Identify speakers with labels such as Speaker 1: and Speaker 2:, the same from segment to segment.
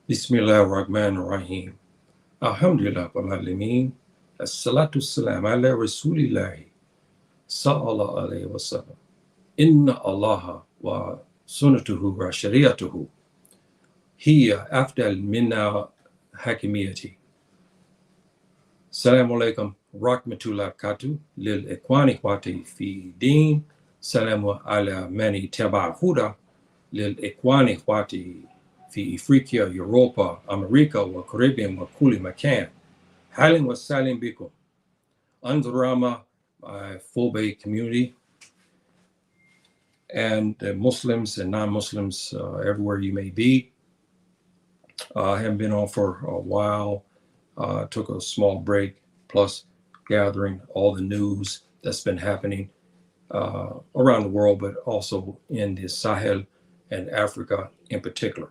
Speaker 1: Bismillah ar-Rahman ar-Rahim. Alhamdulillah Alamin. As-salatu salam ala Rasulillahi sallallahu alayhi wa sallam. Inna Allah wa sunnatuhu wa shariatuhu hiya afdal minna hakimiyati. Assalamu alaikum rahmatullah katu lil ikwani wati fi din. Salamu ala mani taba huda lil ikwani wati في إفريقيا يوروبا أمريكا والكاريبيان وكل مكان. حالا وسهلا بكم. Andorama, my full Bay community, and Muslims and non-Muslims everywhere you may be. I haven't been on for a while. Took a small break, plus gathering all the news that's been happening around the world, but also in the Sahel and Africa in particular.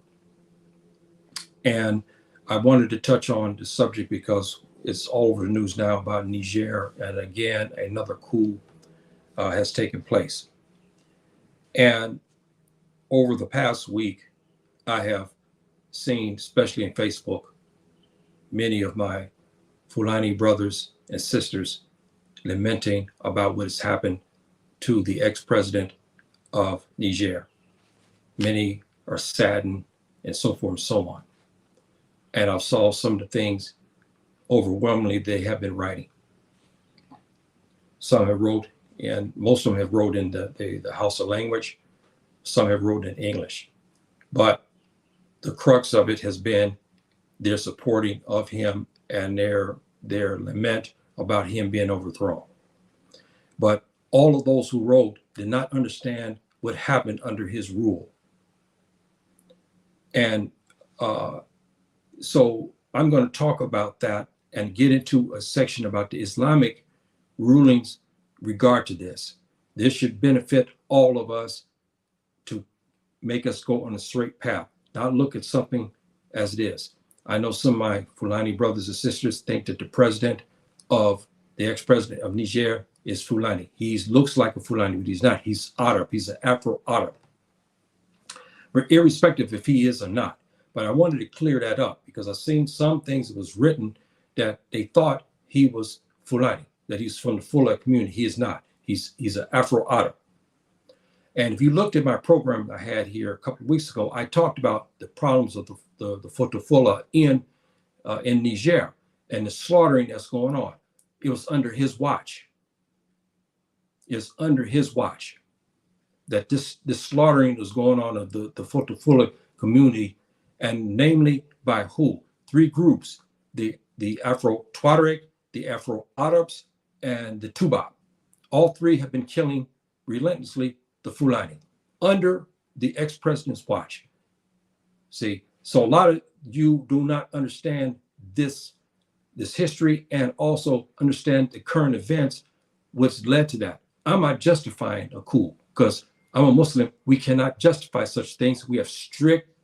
Speaker 1: And I wanted to touch on the subject because it's all over the news now about Niger. And again, another coup has taken place. And over the past week, I have seen, especially in Facebook, many of my Fulani brothers and sisters lamenting about what has happened to the ex-president of Niger. Many are saddened and so forth and so on. And I saw some of the things overwhelmingly they have been writing. Some have wrote, and most of them have wrote in the Hausa language. Some have wrote in English. But the crux of it has been their supporting of him and their lament about him being overthrown. But all of those who wrote did not understand what happened under his rule. And so I'm going to talk about that and get into a section about the Islamic rulings regard to this. This should benefit all of us to make us go on a straight path, not look at something as it is. I know some of my Fulani brothers and sisters think that the ex-president of Niger is Fulani. He looks like a Fulani, but he's not. He's Arab. He's an Afro-Arab. But irrespective if he is or not. But I wanted to clear that up because I've seen some things that was written that they thought he was Fulani, that he's from the Fulani community. He is not. He's an Afro-Arab. And if you looked at my program I had here a couple of weeks ago, I talked about the problems of the Fotofula in Niger and the slaughtering that's going on. It was under his watch. It's under his watch that this slaughtering was going on of the Fotofula community. And namely by who? Three groups, the Afro-Tuareg, the Afro-Arabs, and the Tubab. All three have been killing relentlessly the Fulani under the ex-president's watch. See, so a lot of you do not understand this history and also understand the current events, what's led to that. I'm not justifying a coup because I'm a Muslim. We cannot justify such things. We have strict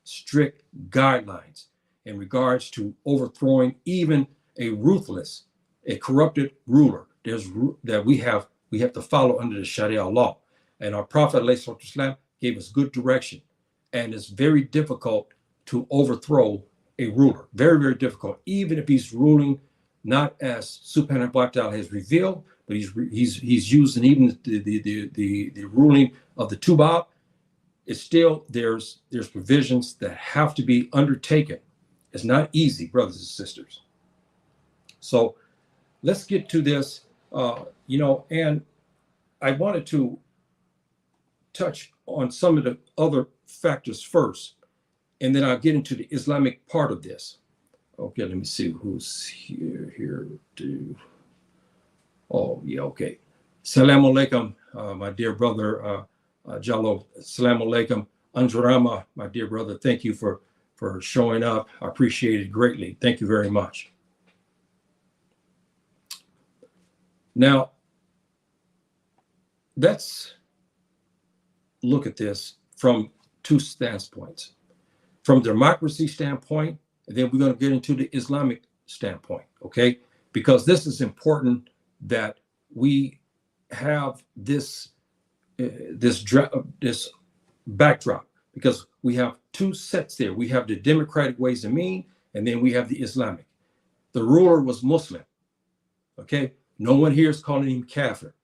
Speaker 1: guidelines in regards to overthrowing even a ruthless, a corrupted ruler. We have to follow under the Sharia law. And our Prophet ﷺ gave us good direction. And it's very difficult to overthrow a ruler. Very, very difficult. Even if he's ruling not as Subhanahu wa ta'ala has revealed, but he's using even the ruling of the Tubab. It's still, there's provisions that have to be undertaken. It's not easy, brothers and sisters. So let's get to this, and I wanted to touch on some of the other factors first, and then I'll get into the Islamic part of this. Okay, let me see who's here to, oh, yeah, okay. Assalamu alaikum, my dear brother, Jallo, assalamu alaikum. Anjurama, my dear brother, thank you for showing up. I appreciate it greatly. Thank you very much. Now, let's look at this from two standpoints. From democracy standpoint, and then we're going to get into the Islamic standpoint, okay? Because this is important that we have this backdrop, because we have two sets there. We have the democratic ways and means, and then we have the Islamic. The ruler was Muslim. Okay, no one here is calling him kafir.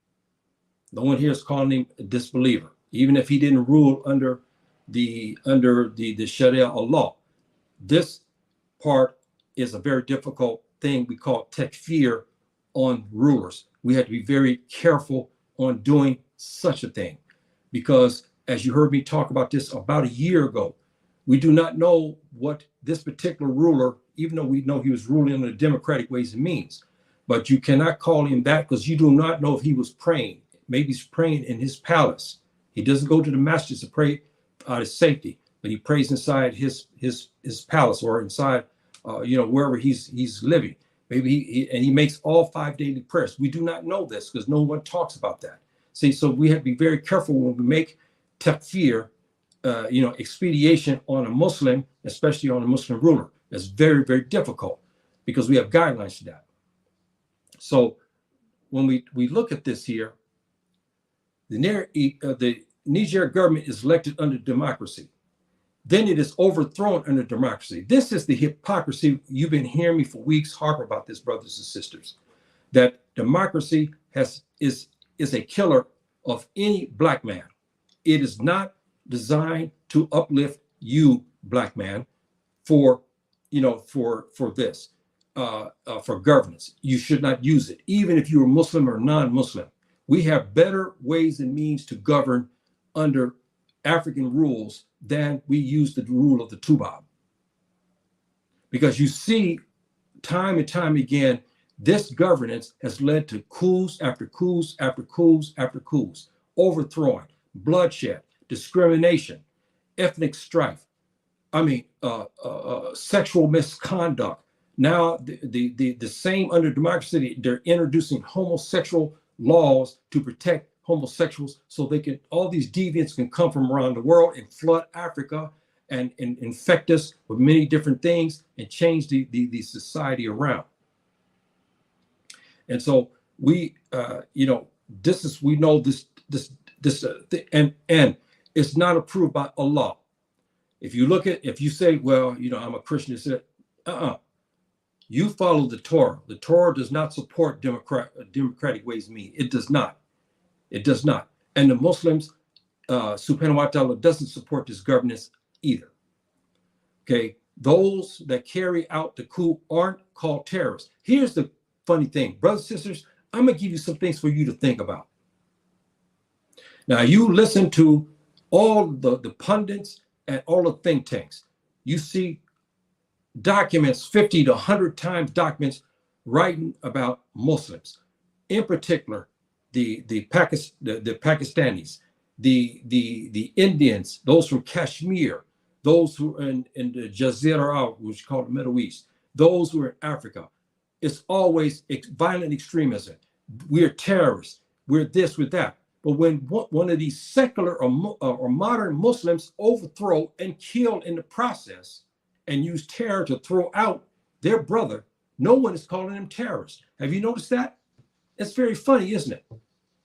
Speaker 1: No one here is calling him a disbeliever, even if he didn't rule under the Sharia law. This part is a very difficult thing we call takfir on rulers. We have to be very careful on doing such a thing, because as you heard me talk about this about a year ago, we do not know what this particular ruler, even though we know he was ruling under the democratic ways and means, but you cannot call him that because you do not know if he was praying. Maybe he's praying in his palace. He doesn't go to the masjid to pray out of safety, but he prays inside his palace or inside, wherever he's living. Maybe he makes all 5 daily prayers. We do not know this because no one talks about that. See, so we have to be very careful when we make takfir, expediation on a Muslim, especially on a Muslim ruler. That's very, very difficult because we have guidelines to that. So when we look at this here, the Niger government is elected under democracy. Then it is overthrown under democracy. This is the hypocrisy. You've been hearing me for weeks harp about this, brothers and sisters, that democracy is a killer of any black man. It is not designed to uplift you, black man, for this, for governance. You should not use it, even if you're Muslim or non-Muslim. We have better ways and means to govern under African rules than we use the rule of the Tubab. Because you see, time and time again, this governance has led to coups after coups after coups after coups, overthrowing, bloodshed, discrimination, ethnic strife. Sexual misconduct. Now, the same under democracy, they're introducing homosexual laws to protect homosexuals, so all these deviants can come from around the world and flood Africa and infect us with many different things and change the society around. And so we know this, and it's not approved by Allah. If you say, well, I'm a Christian, it's you follow the Torah. The Torah does not support democratic ways and means. It does not. It does not. And the Muslims, subhanahu wa ta'ala, doesn't support this governance either. Okay, those that carry out the coup aren't called terrorists. Here's the funny thing, brothers and sisters, I'm gonna give you some things for you to think about. Now, you listen to all the pundits and all the think tanks. You see documents, 50 to 100 times documents writing about Muslims, in particular, the Pakistanis, the Indians, those from Kashmir, those who are in the Jazeera Arab, which is called the Middle East, those who are in Africa. It's always violent extremism. We're terrorists. We're this, we're that. But when one of these secular or modern Muslims overthrow and kill in the process and use terror to throw out their brother, no one is calling them terrorists. Have you noticed that? It's very funny, isn't it?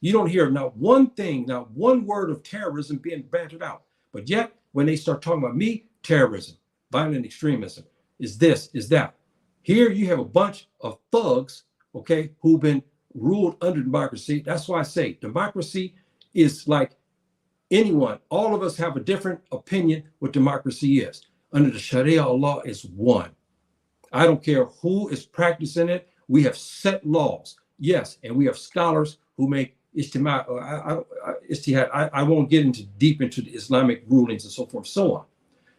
Speaker 1: You don't hear not one thing, not one word of terrorism being bantered out. But yet, when they start talking about me, terrorism, violent extremism, is this, is that. Here you have a bunch of thugs, okay, who've been ruled under democracy. That's why I say democracy is like anyone. All of us have a different opinion what democracy is. Under the Sharia law is one. I don't care who is practicing it. We have set laws. Yes, and we have scholars who make ijtihad. I won't get deep into the Islamic rulings and so forth, so on.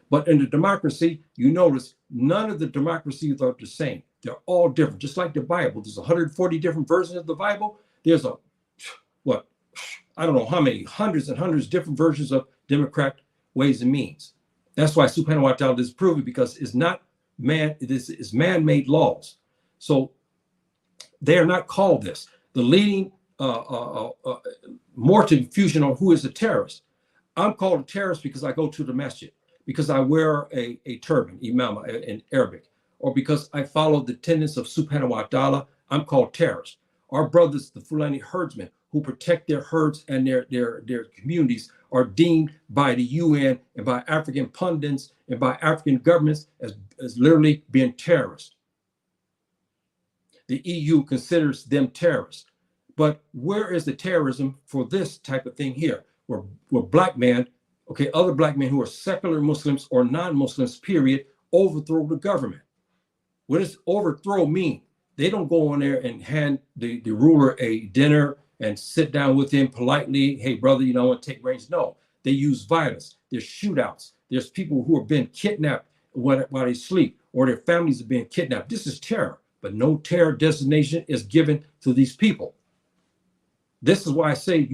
Speaker 1: But in the democracy, you notice none of the democracies are the same. They're all different, just like the Bible. There's 140 different versions of the Bible. There's I don't know how many, hundreds and hundreds of different versions of democratic ways and means. That's why subhanahu wa ta'ala disapproves it, because it's not it's man-made laws. So they are not called this. The leading more to confusion on who is a terrorist. I'm called a terrorist because I go to the masjid, because I wear a turban, imama in Arabic, or because I follow the tenets of subhanahu wa ta'ala, I'm called terrorist. Our brothers, the Fulani Herdsmen, who protect their herds and their communities, are deemed by the UN and by African pundits and by African governments as literally being terrorists. The EU considers them terrorists. But where is the terrorism for this type of thing here? Where black men, okay, other black men who are secular Muslims or non-Muslims, period, overthrow the government. What does overthrow mean? They don't go on there and hand the ruler a dinner and sit down with him politely. Hey, brother, you know, I want to take reins. No, they use violence. There's shootouts. There's people who have been kidnapped while they sleep, or their families are being kidnapped. This is terror, but no terror designation is given to these people. This is why I say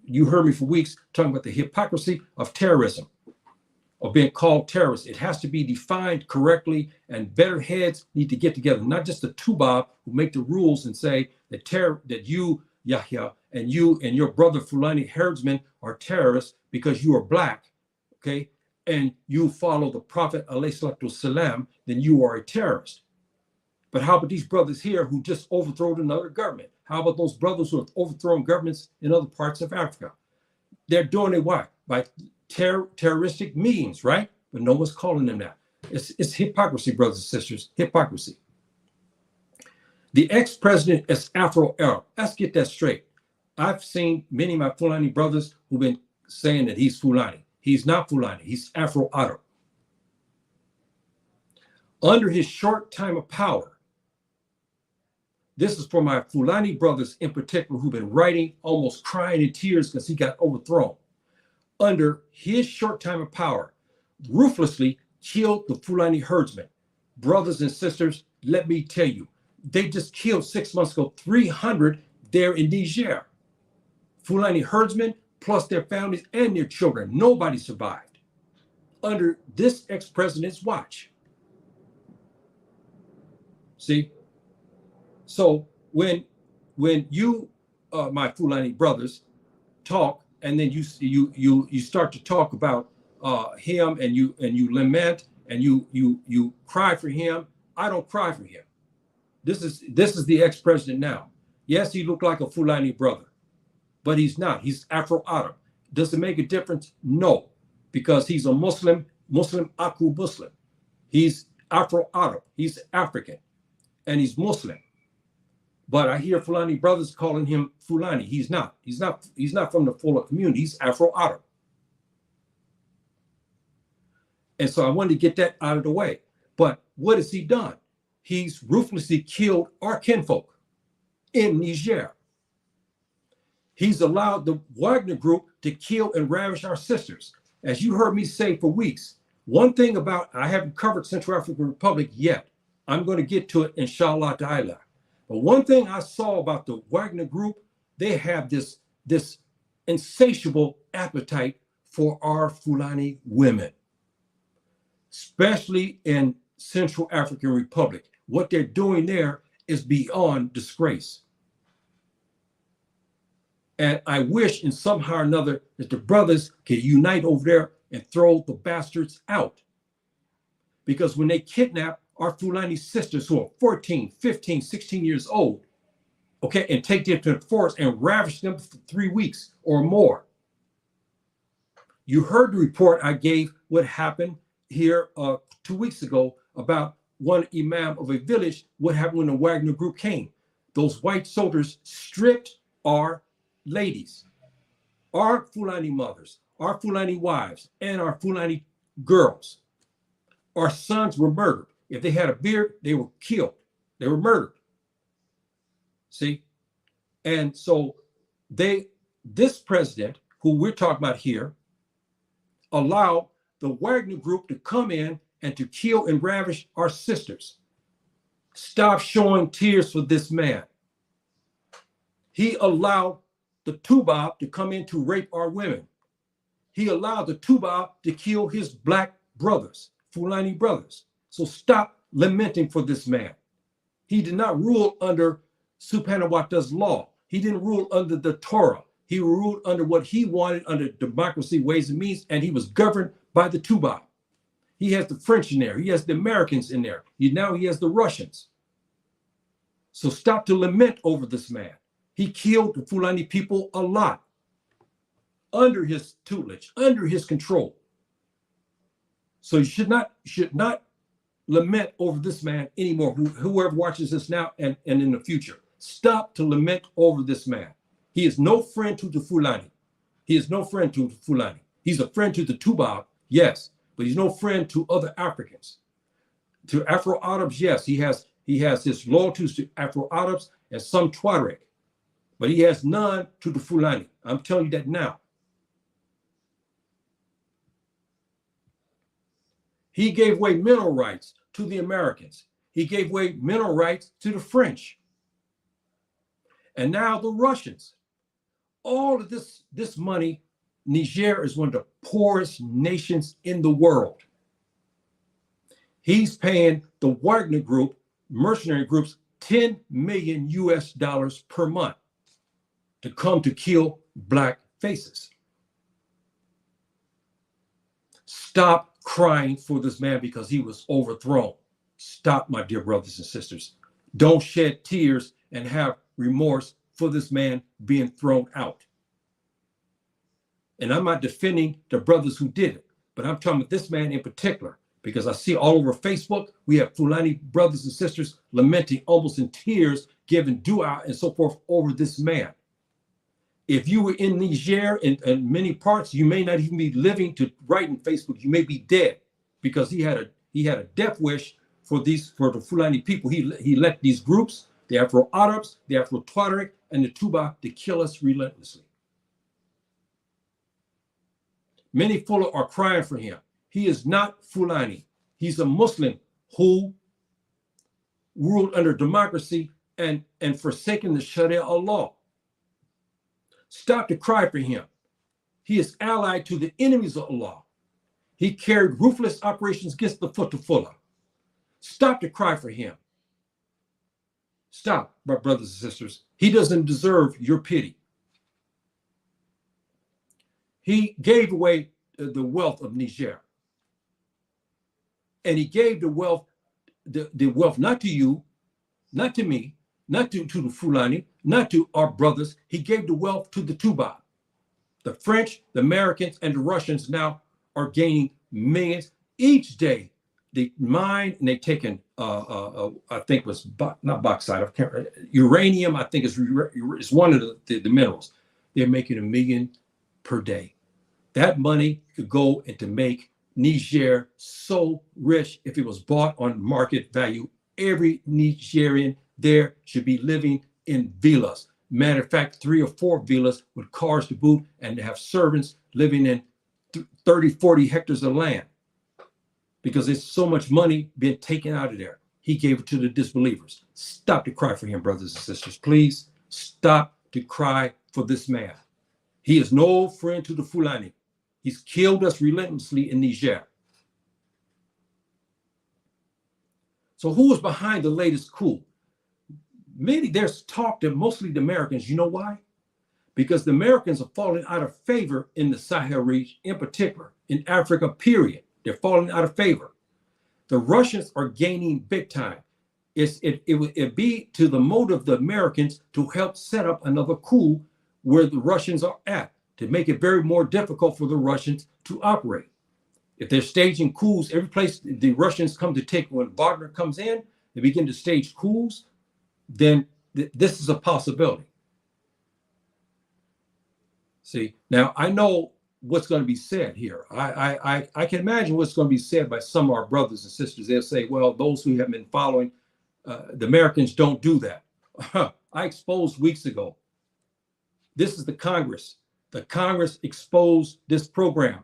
Speaker 1: you heard me for weeks talking about the hypocrisy of terrorism, of being called terrorists. It has to be defined correctly, and better heads need to get together, not just the Tubab who make the rules and say that you, Yahya, and you and your brother Fulani Herdsmen are terrorists because you are black, okay, and you follow the Prophet ﷺ, then you are a terrorist. But how about these brothers here who just overthrew another government? How about those brothers who have overthrown governments in other parts of Africa? They're doing it why? By terroristic means, right? But no one's calling them that. It's hypocrisy, brothers and sisters, hypocrisy. The ex-president is Afro-Arab. Let's get that straight. I've seen many of my Fulani brothers who've been saying that he's Fulani. He's not Fulani, he's Afro-Arab. Under his short time of power, this is for my Fulani brothers in particular who've been writing, almost crying in tears because he got overthrown. Under his short time of power, ruthlessly killed the Fulani herdsmen. Brothers and sisters, let me tell you, they just killed 6 months ago 300 there in Niger. Fulani herdsmen plus their families and their children. Nobody survived under this ex-president's watch. See? So when you, my Fulani brothers, talk, and then you start to talk about him, and you lament and you cry for him, I don't cry for him. This is the ex-president now. Yes, he looked like a Fulani brother, but he's not. He's Afro-Arab. Does it make a difference? No, because he's a Muslim Aku Muslim. He's Afro-Arab. He's African, and he's Muslim. But I hear Fulani brothers calling him Fulani. He's not. He's not from the Fula community. He's Afro-Arab. And so I wanted to get that out of the way. But what has he done? He's ruthlessly killed our kinfolk in Niger. He's allowed the Wagner group to kill and ravish our sisters. As you heard me say for weeks, one thing about, I haven't covered Central African Republic yet. I'm going to get to it, inshallah ta'ala. But one thing I saw about the Wagner group, they have this insatiable appetite for our Fulani women, especially in Central African Republic. What they're doing there is beyond disgrace. And I wish in somehow or another that the brothers can unite over there and throw the bastards out. Because when they kidnap our Fulani sisters who are 14, 15, 16 years old, okay, and take them to the forest and ravish them for 3 weeks or more. You heard the report I gave what happened here 2 weeks ago about one imam of a village, what happened when the Wagner group came. Those white soldiers stripped our ladies, our Fulani mothers, our Fulani wives, and our Fulani girls. Our sons were murdered. If they had a beard, they were killed. They were murdered. See? And so this president, who we're talking about here, allowed the Wagner group to come in and to kill and ravish our sisters. Stop showing tears for this man. He allowed the Tubab to come in to rape our women. He allowed the Tubab to kill his black brothers, Fulani brothers. So stop lamenting for this man. He did not rule under Subhanahu wa Ta'ala's law. He didn't rule under the Torah. He ruled under what he wanted, under democracy, ways and means, and he was governed by the Tubab. He has the French in there. He has the Americans in there. Now he has the Russians. So stop to lament over this man. He killed the Fulani people a lot. under his tutelage, under his control. So you should not lament over this man anymore. Whoever watches this now and in the future, stop to lament over this man. He is no friend to the Fulani. He is no friend to the Fulani. He's a friend to the Tuba, yes, but he's no friend to other Africans. To Afro-Arabs, yes, he has his loyalties to Afro-Arabs and some Tuareg, but he has none to the Fulani. I'm telling you that now. He gave away mineral rights to the Americans. He gave away mineral rights to the French. And now the Russians. All of this money, Niger is one of the poorest nations in the world. He's paying the Wagner Group, mercenary groups, $10 million per month to come to kill black faces. Stop crying for this man because he was overthrown. Stop, my dear brothers and sisters. Don't shed tears and have remorse for this man being thrown out. And I'm not defending the brothers who did it, but I'm talking about this man in particular, because I see all over Facebook, we have Fulani brothers and sisters lamenting almost in tears, giving dua and so forth over this man. If you were in Niger and many parts, you may not even be living to write in Facebook. You may be dead because he had a death wish for the Fulani people. He let these groups, the Afro-Arabs, the Afro-Tuareg, and the Tuba, to kill us relentlessly. Many Fula are crying for him. He is not Fulani. He's a Muslim who ruled under democracy and forsaken the Sharia law. Stop to cry for him. He is allied to the enemies of Allah. He carried ruthless operations against the Fula. Stop to cry for him. Stop, my brothers and sisters. He doesn't deserve your pity. He gave away the wealth of Niger. And he gave the wealth not to you, not to me, not to the Fulani, not to our brothers. He gave the wealth to the Tuba. The French, the Americans, and the Russians now are gaining millions each day. They mine and they taken, I think it was not bauxite, uranium. I think is one of the minerals. They're making $1 million per day. That money could go into make Niger so rich if it was bought on market value. Every Nigerian there should be living in villas. Matter of fact, 3 or 4 villas with cars to boot, and to have servants living in 30, 40 hectares of land, because there's so much money being taken out of there. He gave it to the disbelievers. Stop to cry for him, brothers and sisters. Please stop to cry for this man. He is no friend to the Fulani. He's killed us relentlessly in Niger. So who is behind the latest coup? There's talk that mostly the Americans. You know why? Because the Americans are falling out of favor in the Sahel region, in particular, in Africa, period. They're falling out of favor. The Russians are gaining big time. It would be to the motive of the Americans to help set up another coup where the Russians are at, to make it very more difficult for the Russians to operate. If they're staging coups, every place the Russians come to take, when Wagner comes in, they begin to stage coups, then this is a possibility. See, now I know what's going to be said here. I can imagine what's going to be said by some of our brothers and sisters. They'll say, well, those who have been following, the Americans don't do that. I exposed weeks ago. This is the Congress. The Congress exposed this program.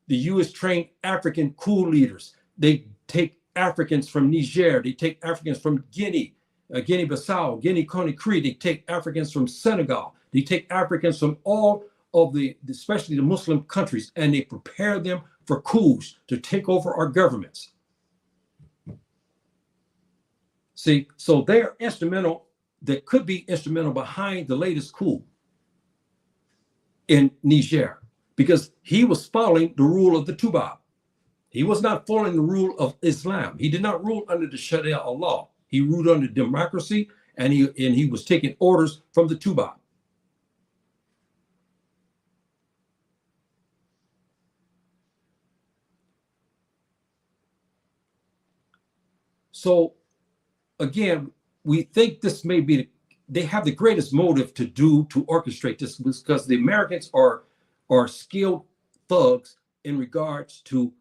Speaker 1: The U.S. trained African coup leaders. They take Africans from Niger. They take Africans from Guinea, Guinea-Bissau, Guinea-Conakry. They take Africans from Senegal. They take Africans from all of especially the Muslim countries, and they prepare them for coups to take over our governments. See, so they're instrumental, they could be instrumental behind the latest coup in Niger, because he was following the rule of the Tuba. He was not following the rule of Islam. He did not rule under the Sharia law. He ruled under democracy, and he was taking orders from the Tuba. So again, we think this may be, they have the greatest motive to orchestrate this, because the Americans are skilled thugs in regards to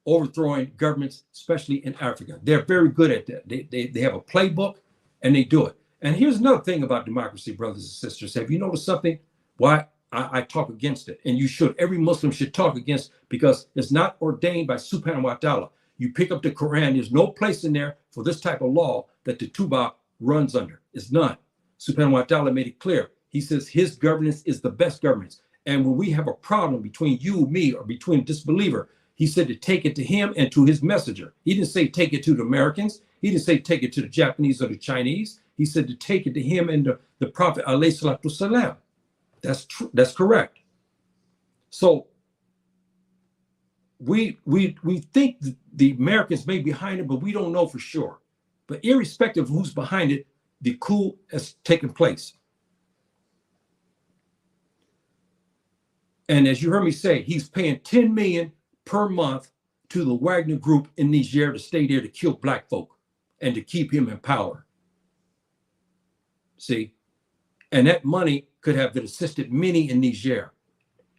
Speaker 1: overthrowing governments, especially in Africa. They're very good at that. They have a playbook and they do it. And here's another thing about democracy, brothers and sisters. Have you noticed something? Why I talk against it, and you should. Every Muslim should talk against, because it's not ordained by Subhanahu wa ta'ala. You pick up the Quran, there's no place in there for this type of law that the Tuba runs under. It's none. Subhanahu wa ta'ala made it clear. He says his governance is the best governance. And when we have a problem between you, me, or between a disbeliever, he said to take it to him and to his messenger. He didn't say take it to the Americans. He didn't say take it to the Japanese or the Chinese. He said to take it to him and the Prophet alayhi salatu salam. That's true. That's correct. So we think the Americans may be behind it, but we don't know for sure. But irrespective of who's behind it, the coup has taken place. And as you heard me say, he's paying 10 million per month to the Wagner Group in Niger to stay there to kill black folk and to keep him in power. See, and that money could have assisted many in Niger.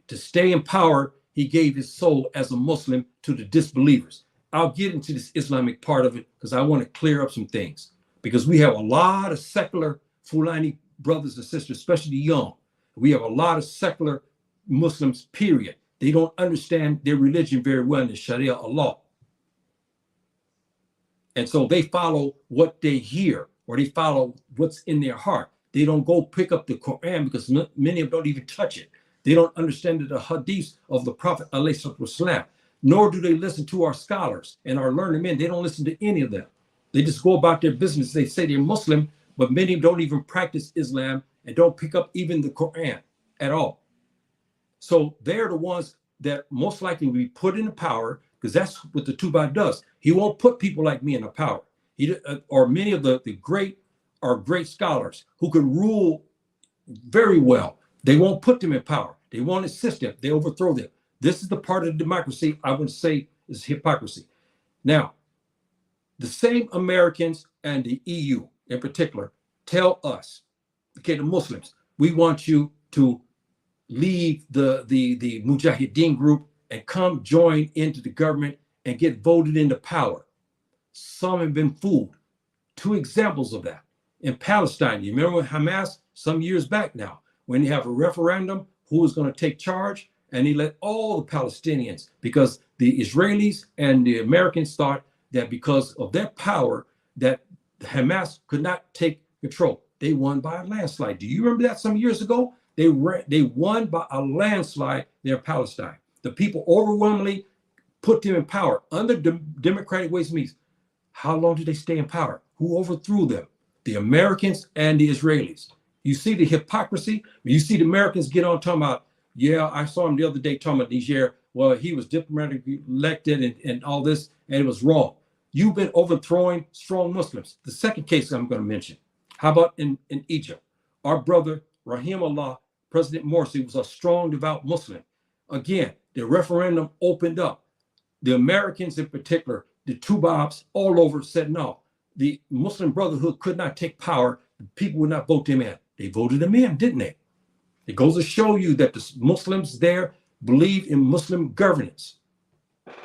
Speaker 1: To stay in power, he gave his soul as a Muslim to the disbelievers. I'll get into this Islamic part of it because I want to clear up some things. Because we have a lot of secular Fulani brothers and sisters, especially the young. We have a lot of secular Muslims, period. They don't understand their religion very well in the Sharia law. And so they follow what they hear, or they follow what's in their heart. They don't go pick up the Quran, because many of them don't even touch it. They don't understand the hadiths of the Prophet ﷺ, nor do they listen to our scholars and our learned men. They don't listen to any of them. They just go about their business. They say they're Muslim, but many don't even practice Islam and don't pick up even the Quran at all. So they're the ones that most likely will be put into power, because that's what the Tuba does. He won't put people like me in the power. Or many of the great scholars who can rule very well. They won't put them in power. They won't assist them. They overthrow them. This is the part of democracy I would say is hypocrisy. Now, the same Americans and the EU in particular tell us, okay, the Muslims, we want you to leave the Mujahideen group and come join into the government and get voted into power. Some have been fooled. Two examples of that. In Palestine, you remember Hamas some years back now, when you have a referendum, who was going to take charge? And he let all the Palestinians, because the Israelis and the Americans thought that because of their power, that Hamas could not take control. They won by a landslide. Do you remember that some years ago? They won by a landslide there in Palestine. The people overwhelmingly put them in power under democratic ways and means. How long did they stay in power? Who overthrew them? The Americans and the Israelis. You see the hypocrisy? You see the Americans get on talking about, yeah, I saw him the other day talking about Niger. Well, he was diplomatically elected and all this, and it was wrong. You've been overthrowing strong Muslims. The second case I'm going to mention. How about in Egypt? Our brother, Rahimullah, President Morsi, was a strong, devout Muslim. Again, the referendum opened up. The Americans in particular, the Tubabs all over said no. The Muslim Brotherhood could not take power. The people would not vote them in. They voted them in, didn't they? It goes to show you that the Muslims there believe in Muslim governance,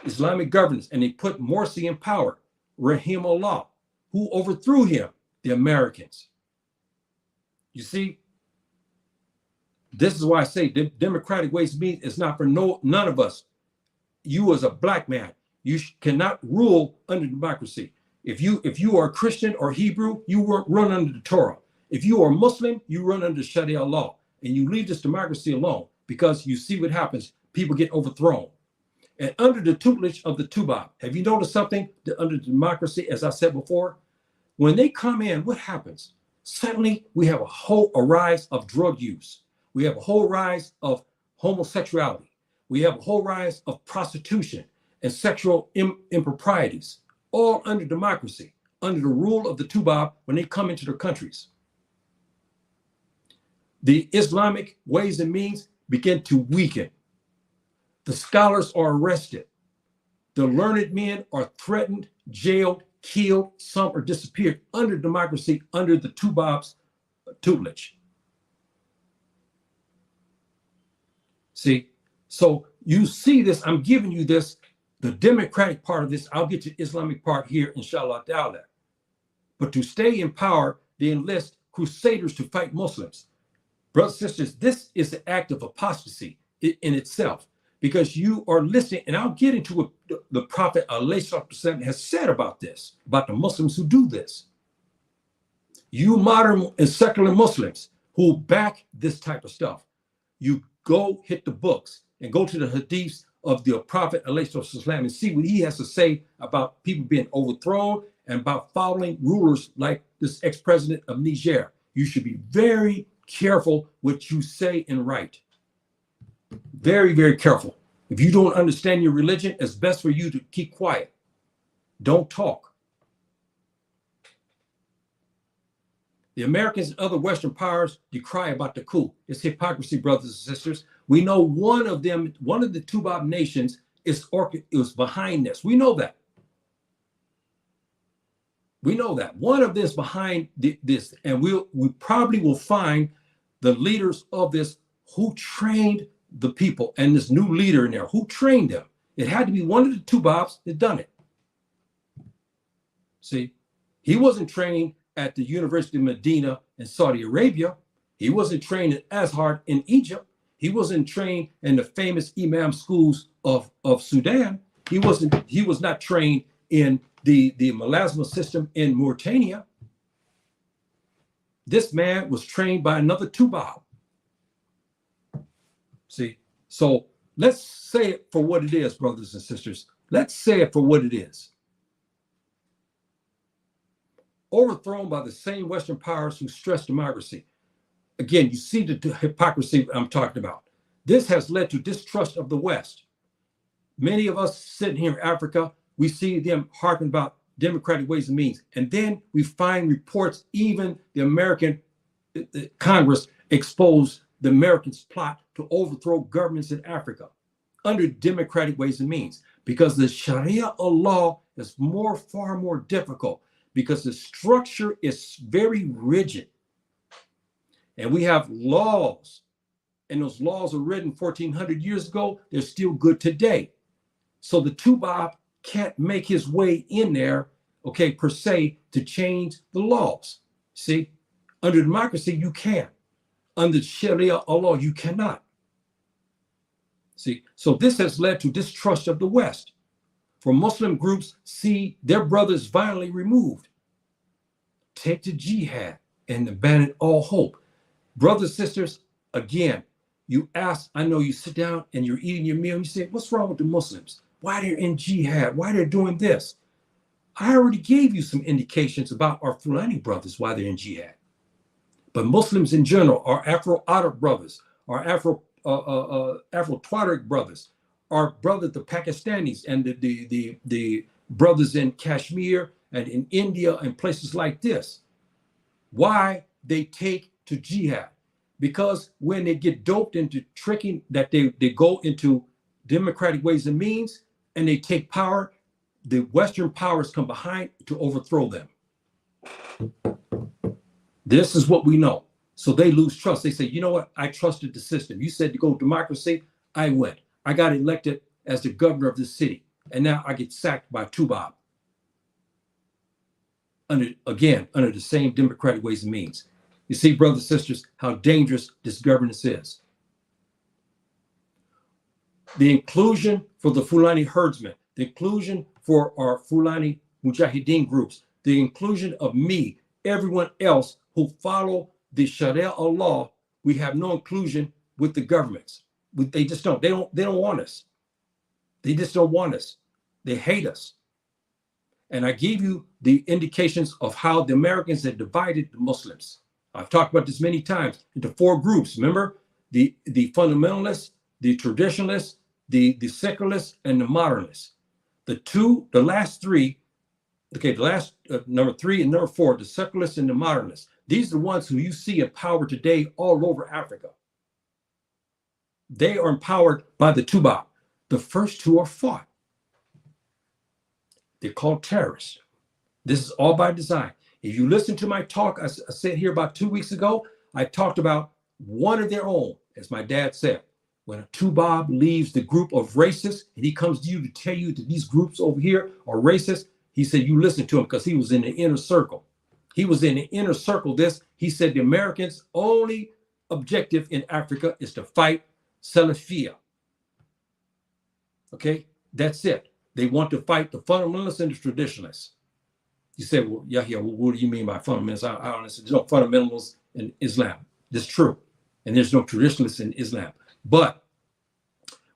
Speaker 1: Islamic governance, and they put Morsi in power, Rahimullah, who overthrew him, the Americans. You see, this is why I say the democratic ways of being is not for none of us. You as a black man, you cannot rule under democracy. If you are Christian or Hebrew, you run under the Torah. If you are Muslim, you run under Sharia law, and you leave this democracy alone, because you see what happens. People get overthrown. And under the tutelage of the Tuba, have you noticed something? Under democracy, as I said before, when they come in, what happens? Suddenly, we have a rise of drug use. We have a whole rise of homosexuality. We have a whole rise of prostitution and sexual improprieties, all under democracy, under the rule of the Tuba when they come into their countries. The Islamic ways and means begin to weaken. The scholars are arrested. The learned men are threatened, jailed, killed, some are disappeared under democracy, under the Tubab's tutelage. See, so you see this, I'm giving you this, the democratic part of this. I'll get to the Islamic part here, inshallah ta'ala. But to stay in power, they enlist crusaders to fight Muslims. Brothers and sisters, this is an act of apostasy in itself, because you are listening, and I'll get into what the Prophet ﷺ has said about this, about the Muslims who do this. You modern and secular Muslims who back this type of stuff, you go hit the books and go to the hadiths of the Prophet ﷺ and see what he has to say about people being overthrown and about following rulers like this ex-president of Niger. You should be very careful what you say and write. Very, very careful. If you don't understand your religion, it's best for you to keep quiet. Don't talk. The Americans and other Western powers decry about the coup. It's hypocrisy, brothers and sisters. We know one of them, one of the Tubab nations was behind this. We know that. We know that. One of this behind this, and we probably will find the leaders of this who trained the people, and this new leader in there who trained them. It had to be one of the Tubabs that done it. See, he wasn't trained at the University of Medina in Saudi Arabia. He wasn't trained at Azhar in Egypt. He wasn't trained in the famous Imam schools of Sudan. He was not trained in the Melasma system in Mauritania. This man was trained by another Tubab. See, so let's say it for what it is, brothers and sisters. Let's say it for what it is. Overthrown by the same Western powers who stress democracy. Again, you see the hypocrisy I'm talking about. This has led to distrust of the West. Many of us sitting here in Africa, we see them harping about democratic ways and means. And then we find reports, even the American Congress exposed the Americans' plot to overthrow governments in Africa under democratic ways and means, because the Sharia law is far more difficult, because the structure is very rigid. And we have laws, and those laws are written 1400 years ago. They're still good today. So the Tubab can't make his way in there, okay, per se, to change the laws. See, under democracy, you can. Under Sharia law, you cannot. See, so this has led to distrust of the West. For Muslim groups, see their brothers violently removed. Take to jihad and abandon all hope. Brothers, sisters, again, you ask, I know you sit down and you're eating your meal and you say, what's wrong with the Muslims? Why they're in jihad? Why they're doing this? I already gave you some indications about our Fulani brothers, why they're in jihad. But Muslims in general, our Afro-Arab brothers, our Afro-Tuareg brothers, our brothers, the Pakistanis, and the brothers in Kashmir and in India and places like this. Why they take to jihad? Because when they get doped into tricking, that they go into democratic ways and means, and they take power, the Western powers come behind to overthrow them. This is what we know. So they lose trust. They say, you know what? I trusted the system. You said to go democracy. I went. I got elected as the governor of this city. And now I get sacked by Tubab. Under the same democratic ways and means. You see, brothers and sisters, how dangerous this governance is. The inclusion for the Fulani Herdsmen, the inclusion for our Fulani Mujahideen groups, the inclusion of me, everyone else who follow the Sharia law, we have no inclusion with the governments. They just don't. They don't want us. They just don't want us. They hate us. And I gave you the indications of how the Americans had divided the Muslims. I've talked about this many times into 4 groups. Remember, the fundamentalists, the traditionalists, the secularists, and the modernists. The last 3, okay, the last number 3 and number 4, the secularists and the modernists. These are the ones who you see in power today all over Africa. They are empowered by the Tubab. The first 2 are fought. They're called terrorists. This is all by design. If you listen to my talk, I said here about 2 weeks ago, I talked about one of their own, as my dad said. When a Tubab leaves the group of racists and he comes to you to tell you that these groups over here are racist, he said you listen to him because he was in the inner circle. He was in the inner circle. He said the Americans' only objective in Africa is to fight Salafia. Okay, that's it. They want to fight the fundamentalists and the traditionalists. You say, well, Yahya, well, what do you mean by fundamentalists? I honestly, there's no fundamentalists in Islam. That's true. And there's no traditionalists in Islam. But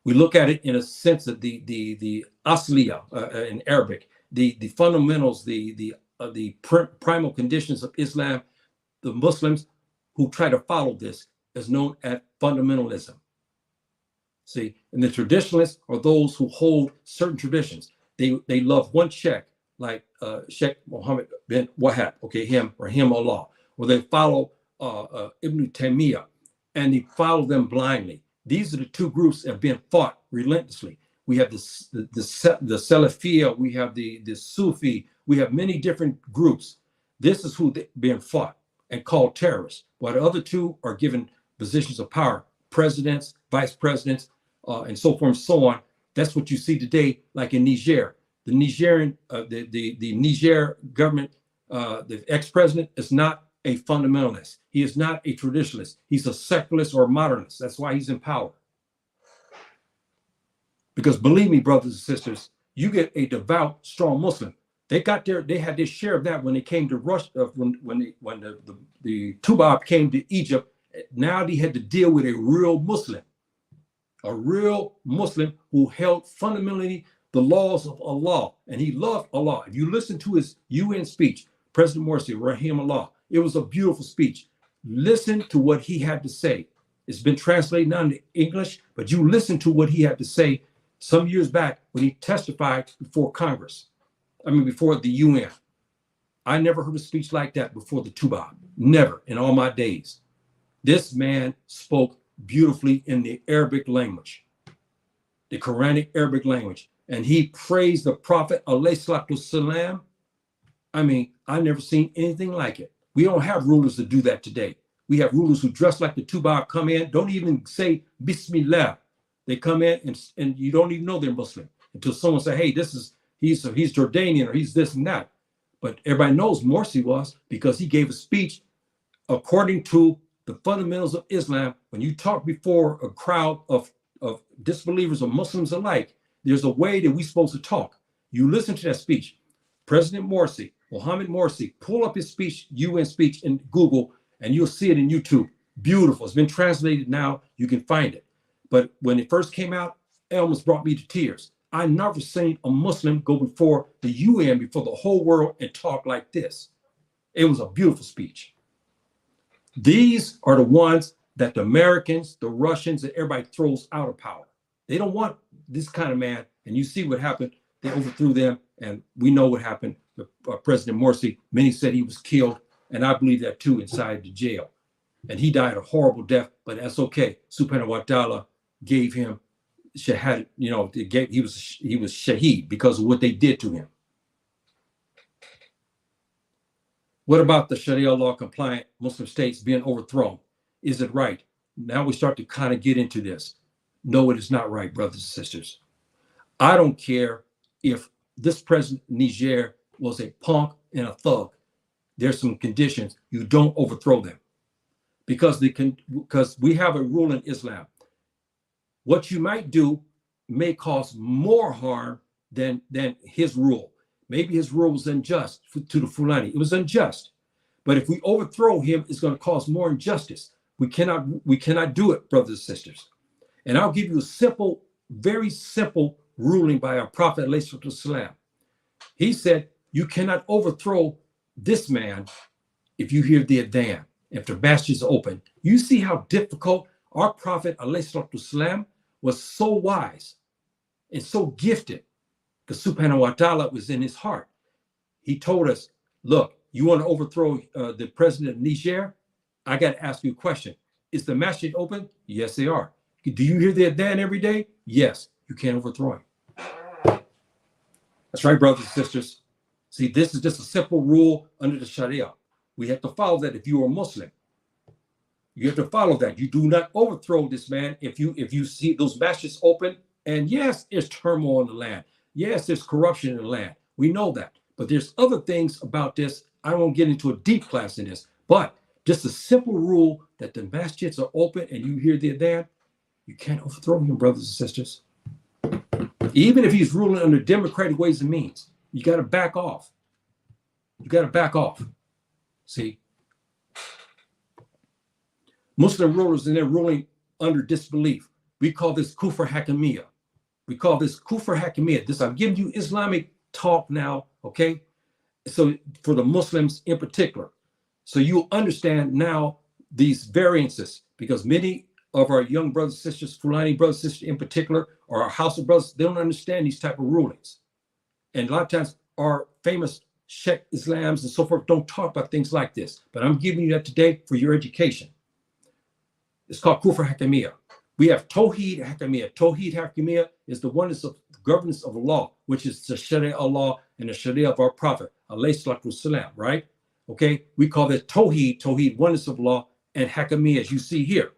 Speaker 1: we look at it in a sense of the asliya in Arabic, the fundamentals, the primal conditions of Islam. The Muslims who try to follow this is known as fundamentalism. See, and the traditionalists are those who hold certain traditions. They love one sheikh, like Sheikh Mohammed bin Wahab, okay, him or him Allah, or they follow Ibn Taymiyyah, and they follow them blindly. These are the two groups that have been fought relentlessly. We have the Salafiyah, we have the Sufi, we have many different groups. This is who they've been fought and called terrorists, while the other two are given positions of power, presidents, vice presidents, and so forth and so on. That's what you see today, like in Niger. The Nigerian, the Niger government, the ex-president is not a fundamentalist. He is not a traditionalist. He's a secularist or modernist. That's why he's in power. Because believe me, brothers and sisters, you get a devout, strong Muslim. They had their share of that when they came to Russia, when the Tubab came to Egypt. Now they had to deal with a real Muslim who held fundamentally the laws of Allah, and he loved Allah. If you listen to his UN speech, President Morsi, Rahimahullah, it was a beautiful speech. Listen to what he had to say. It's been translated now into English, but you listen to what he had to say some years back when he testified before Congress. Before the UN. I never heard a speech like that before the Tubab. Never in all my days. This man spoke beautifully in the Arabic language, the Quranic Arabic language. And he praised the Prophet, alayhi salatu salam. I never seen anything like it. We don't have rulers that do that today. We have rulers who dress like the Tubab, come in, don't even say Bismillah. They come in and you don't even know they're Muslim until someone say, hey, he's Jordanian or he's this and that. But everybody knows Morsi was, because he gave a speech according to the fundamentals of Islam. When you talk before a crowd of disbelievers or Muslims alike, there's a way that we're supposed to talk. You listen to that speech. President Morsi, Mohammed Morsi, pull up his speech, UN speech in Google, and you'll see it in YouTube. Beautiful. It's been translated now. You can find it. But when it first came out, it almost brought me to tears. I never seen a Muslim go before the UN, before the whole world, and talk like this. It was a beautiful speech. These are the ones that the Americans, the Russians, and everybody throws out of power. They don't want this kind of man. And you see what happened. They overthrew them. And we know what happened. President Morsi, many said he was killed. And I believe that too, inside the jail. And he died a horrible death, but that's okay. Subhanahu wa ta'ala gave him shahad, he was shaheed because of what they did to him. What about the Sharia law compliant Muslim states being overthrown? Is it right? Now we start to kind of get into this. No, it is not right, brothers and sisters. I don't care if this president Niger was a punk and a thug. There's some conditions. You don't overthrow them. Because we have a rule in Islam. What you might do may cause more harm than his rule. Maybe his rule was unjust to the Fulani. It was unjust. But if we overthrow him, it's going to cause more injustice. We cannot do it, brothers and sisters. And I'll give you a simple, very simple ruling by our Prophet ﷺ. He said, you cannot overthrow this man if you hear the adhan, if the masjid is open. You see how difficult our Prophet ﷺ was, so wise and so gifted, because subhanahu wa ta'ala was in his heart. He told us, look, you want to overthrow the president of Niger? I got to ask you a question. Is the masjid open? Yes, they are. Do you hear the adhan every day? Yes. You can't overthrow him. That's right, brothers and sisters. See, this is just a simple rule under the Sharia. We have to follow that if you are a Muslim. You have to follow that. You do not overthrow this man if you see those masjids open. And yes, there's turmoil in the land. Yes, there's corruption in the land. We know that. But there's other things about this. I won't get into a deep class in this. But just a simple rule that the masjids are open and you hear the adhan, you can't overthrow him, brothers and sisters. Even if he's ruling under democratic ways and means, you got to back off. You got to back off. See? Muslim rulers, and they're ruling under disbelief. We call this kufr hakimiyya. We call this kufr hakimiyya. This, I'm giving you Islamic talk now, okay? So for the Muslims in particular. So you'll understand now these variances, because many of our young brothers and sisters, Fulani brothers and sisters in particular, or our House of Brothers, they don't understand these type of rulings. And a lot of times our famous Sheikh Islams and so forth don't talk about things like this. But I'm giving you that today for your education. It's called Kufr Hakimiyya. We have Tawheed Hakimiyya. Tawheed Hakimiyya is the oneness of governance of Allah, which is the Sharia Allah and the Sharia of our Prophet, alayhi salatu wasalam, right? Okay, we call that Tawheed, oneness of Allah, and Hakimiyya, as you see here.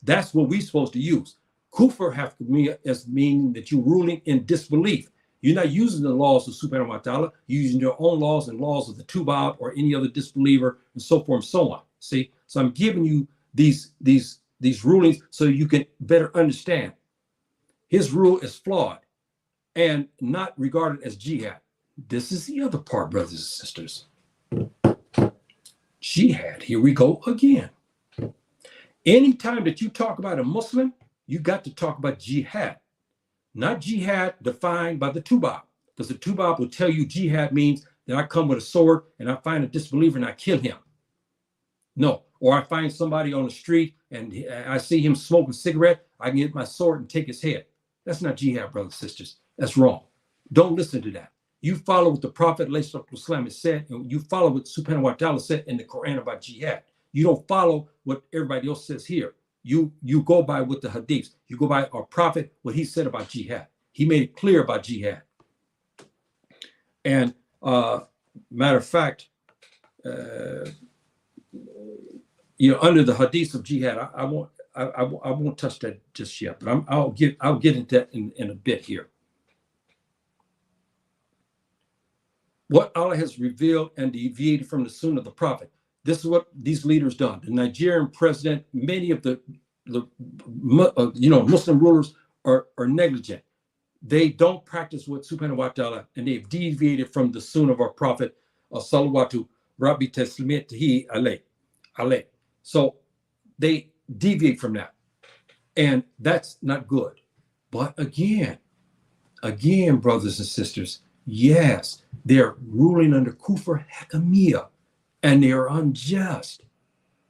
Speaker 1: That's what we're supposed to use. Kufr Hakimiyya is meaning that you're ruling in disbelief. You're not using the laws of Subhanahu wa ta'ala, you're using your own laws and laws of the Tubab or any other disbeliever, and so forth and so on. See, so I'm giving you these rulings so you can better understand. His rule is flawed and not regarded as jihad. This is the other part, brothers and sisters. Jihad, here we go again. Anytime that you talk about a Muslim, you got to talk about jihad. Not jihad defined by the Tubab, because the Tubab will tell you jihad means that I come with a sword and I find a disbeliever and I kill him. No, or I find somebody on the street and I see him smoking a cigarette, I can get my sword and take his head. That's not jihad, brothers and sisters. That's wrong. Don't listen to that. You follow what the Prophet ﷺ said, and you follow what Subhanahu wa ta'ala said in the Quran about jihad. You don't follow what everybody else says here. You go by what the hadiths. You go by our Prophet, what he said about jihad. He made it clear about jihad. And matter of fact, under the hadiths of jihad, I won't touch that just yet, but I'll get into that in a bit here. What Allah has revealed and deviated from the Sunnah of the Prophet. This is what these leaders done. The Nigerian president, many of the Muslim rulers are negligent. They don't practice what Subhanahu wa ta'ala, and they've deviated from the Sunnah of our Prophet, salawatu rabbi taslimatihi alayh. So they deviate from that, and that's not good. But again, brothers and sisters, yes, they're ruling under kufr hakimiyya, and they are unjust.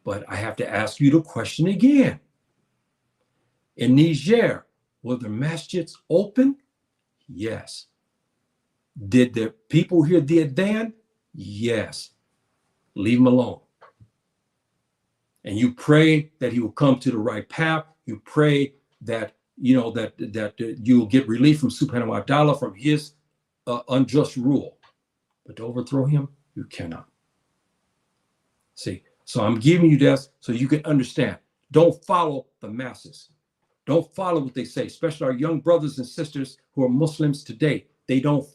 Speaker 1: But I have to ask you the question again. In Niger, were the masjids open? Yes. Did the people hear the adhan? Yes. Leave them alone. And you pray that he will come to the right path. You pray that that you will get relief from Subhanahu wa ta'ala from his unjust rule. But to overthrow him, you cannot. See, so I'm giving you this so you can understand. Don't follow the masses. Don't follow what they say, especially our young brothers and sisters who are Muslims today. They don't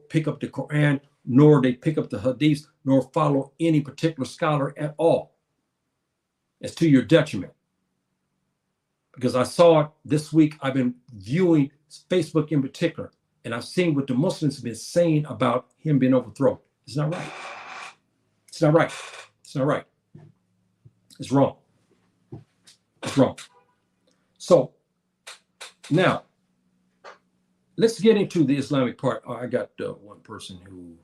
Speaker 1: pick up the Quran, nor they pick up the hadiths, nor follow any particular scholar at all. It's to your detriment. Because I saw it this week, I've been viewing Facebook in particular, and I've seen what the Muslims have been saying about him being overthrown. It's not right. It's not right. It's not right. It's wrong. It's wrong. So now, let's get into the Islamic part. Oh, I got one person who,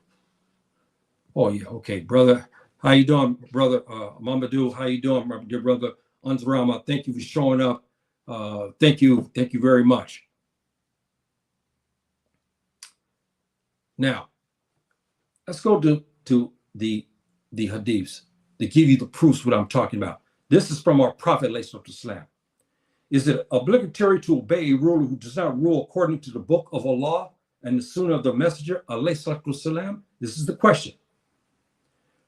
Speaker 1: oh yeah, okay, brother. How you doing, brother? Mamadou, how you doing, my dear brother? Anzarama, thank you for showing up. Thank you very much. Now, let's go to the hadiths to give you the proofs what I'm talking about. This is from our Prophet, ﷺ. Is it obligatory to obey a ruler who does not rule according to the book of Allah and the Sunnah of the Messenger, ﷺ? This is the question.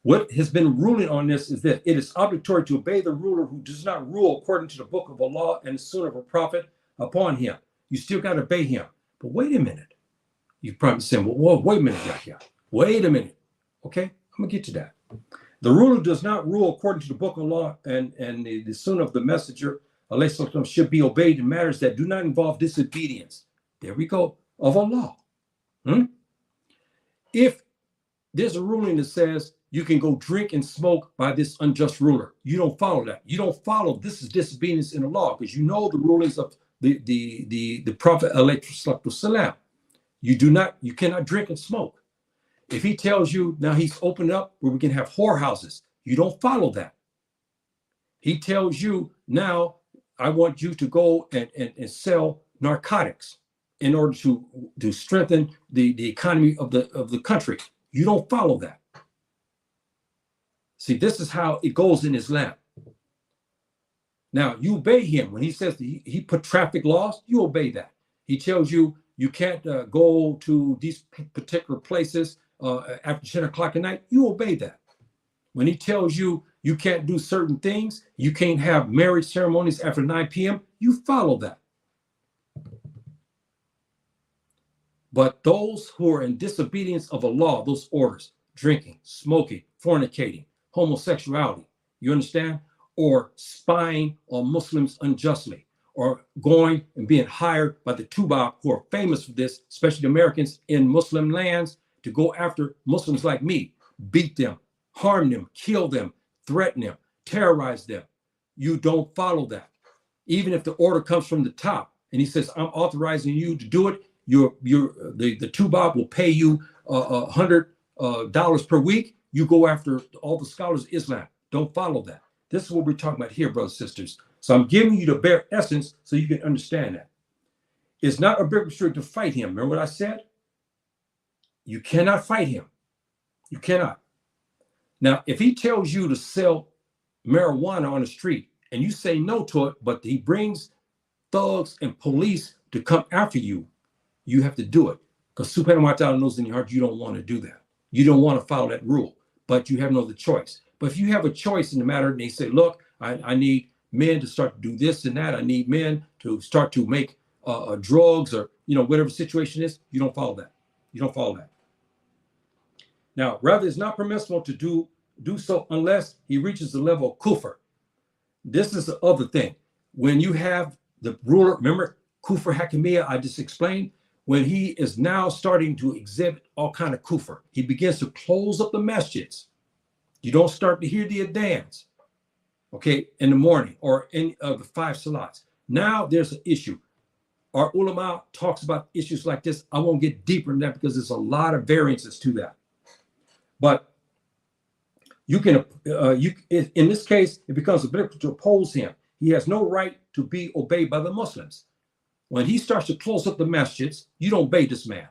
Speaker 1: What has been ruling on this is that it is obligatory to obey the ruler who does not rule according to the book of Allah and the sunnah of a prophet upon him. You still got to obey him. But wait a minute. You probably saying, well, wait a minute, Yahya. Wait a minute. Okay, I'm going to get to that. The ruler does not rule according to the book of Allah and the sunnah of the messenger should be obeyed in matters that do not involve disobedience. There we go. Of Allah. If there's a ruling that says you can go drink and smoke by this unjust ruler, you don't follow that. You don't follow. This is disobedience in the law because you know the rulings of the Prophet ﷺ. You cannot drink and smoke. If he tells you now he's opened up where we can have whorehouses, you don't follow that. He tells you now, I want you to go and sell narcotics in order to strengthen the economy of the country. You don't follow that. See, this is how it goes in Islam. Now, you obey him. When he says he put traffic laws, you obey that. He tells you you can't go to these particular places after 10 o'clock at night, you obey that. When he tells you you can't do certain things, you can't have marriage ceremonies after 9 p.m., you follow that. But those who are in disobedience of Allah, those orders, drinking, smoking, fornicating, homosexuality, you understand? Or spying on Muslims unjustly, or going and being hired by the Tubab, who are famous for this, especially the Americans in Muslim lands, to go after Muslims like me, beat them, harm them, kill them, threaten them, terrorize them. You don't follow that. Even if the order comes from the top and he says, I'm authorizing you to do it, the Tubab will pay you $100 per week. You go after all the scholars of Islam. Don't follow that. This is what we're talking about here, brothers and sisters. So I'm giving you the bare essence so you can understand that. It's not obligatory to fight him. Remember what I said? You cannot fight him. You cannot. Now, if he tells you to sell marijuana on the street and you say no to it, but he brings thugs and police to come after you, you have to do it. Because Subhanahu wa ta'ala knows in your heart you don't want to do that. You don't want to follow that rule, but you have no other choice. But if you have a choice in the matter and they say, look, I need men to start to do this and that. I need men to start to make drugs or, whatever the situation is, you don't follow that. You don't follow that. Now, rather, it's not permissible to do so unless he reaches the level of kufr. This is the other thing. When you have the ruler, remember kufr hakimiyya, I just explained, when he is now starting to exhibit all kind of kufr, he begins to close up the masjids. You don't start to hear the adans, okay, in the morning or any of the 5 salats. Now there's an issue. Our ulama talks about issues like this. I won't get deeper in that because there's a lot of variances to that. But you can, in this case, it becomes obligatory to oppose him. He has no right to be obeyed by the Muslims. When he starts to close up the masjids, you don't obey this man.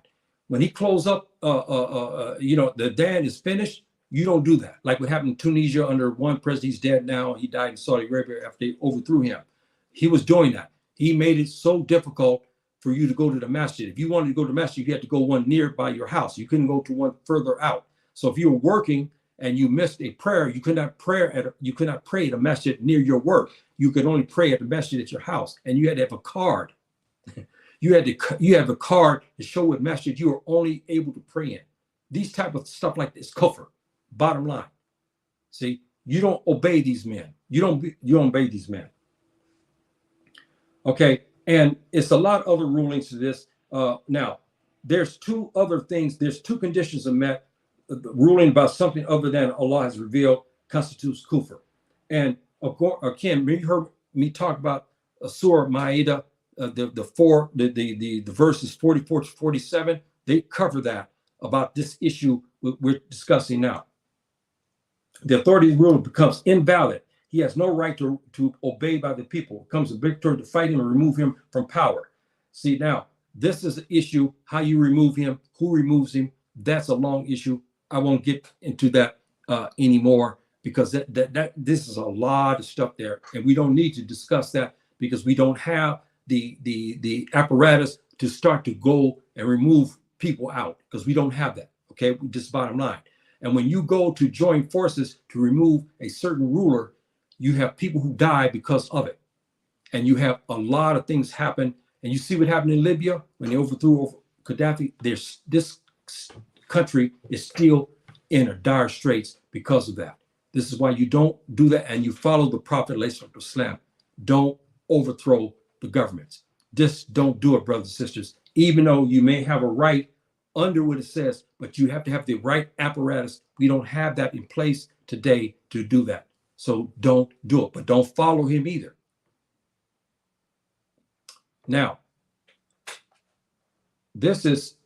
Speaker 1: When he closes up, the dan is finished, you don't do that. Like what happened in Tunisia under one president, he's dead now. He died in Saudi Arabia after they overthrew him. He was doing that. He made it so difficult for you to go to the masjid. If you wanted to go to the masjid, you had to go one nearby your house. You couldn't go to one further out. So if you were working and you missed a prayer, you could not pray at a masjid near your work. You could only pray at the masjid at your house, and you had to have a card. You have a card to show what masjid you are only able to pray in. These type of stuff like this, kufr. Bottom line, see, you don't obey these men. You don't obey these men. Okay, and it's a lot of other rulings to this. Now, there's 2 other things. There's 2 conditions are met. Ruling about something other than Allah has revealed constitutes kufr. And again, you heard me talk about Surah Ma'idah, the verses 44 to 47. They cover that about this issue we're discussing now. The authority of the ruler becomes invalid. He has no right to obey by the people. It becomes obligatory to fight him and remove him from power. See, now, this is an issue, how you remove him, who removes him. That's a long issue. I won't get into that anymore because this is a lot of stuff there. And we don't need to discuss that because we don't have the apparatus to start to go and remove people out because we don't have that. Okay, just bottom line. And when you go to join forces to remove a certain ruler, you have people who die because of it. And you have a lot of things happen. And you see what happened in Libya when they overthrew Gaddafi. This country is still in a dire straits because of that. This is why you don't do that, and you follow the Prophet Islam. Don't overthrow the governments. Just don't do it, brothers and sisters. Even though you may have a right under what it says, but you have to have the right apparatus. We don't have that in place today to do that. So don't do it, but don't follow him either. Now, this is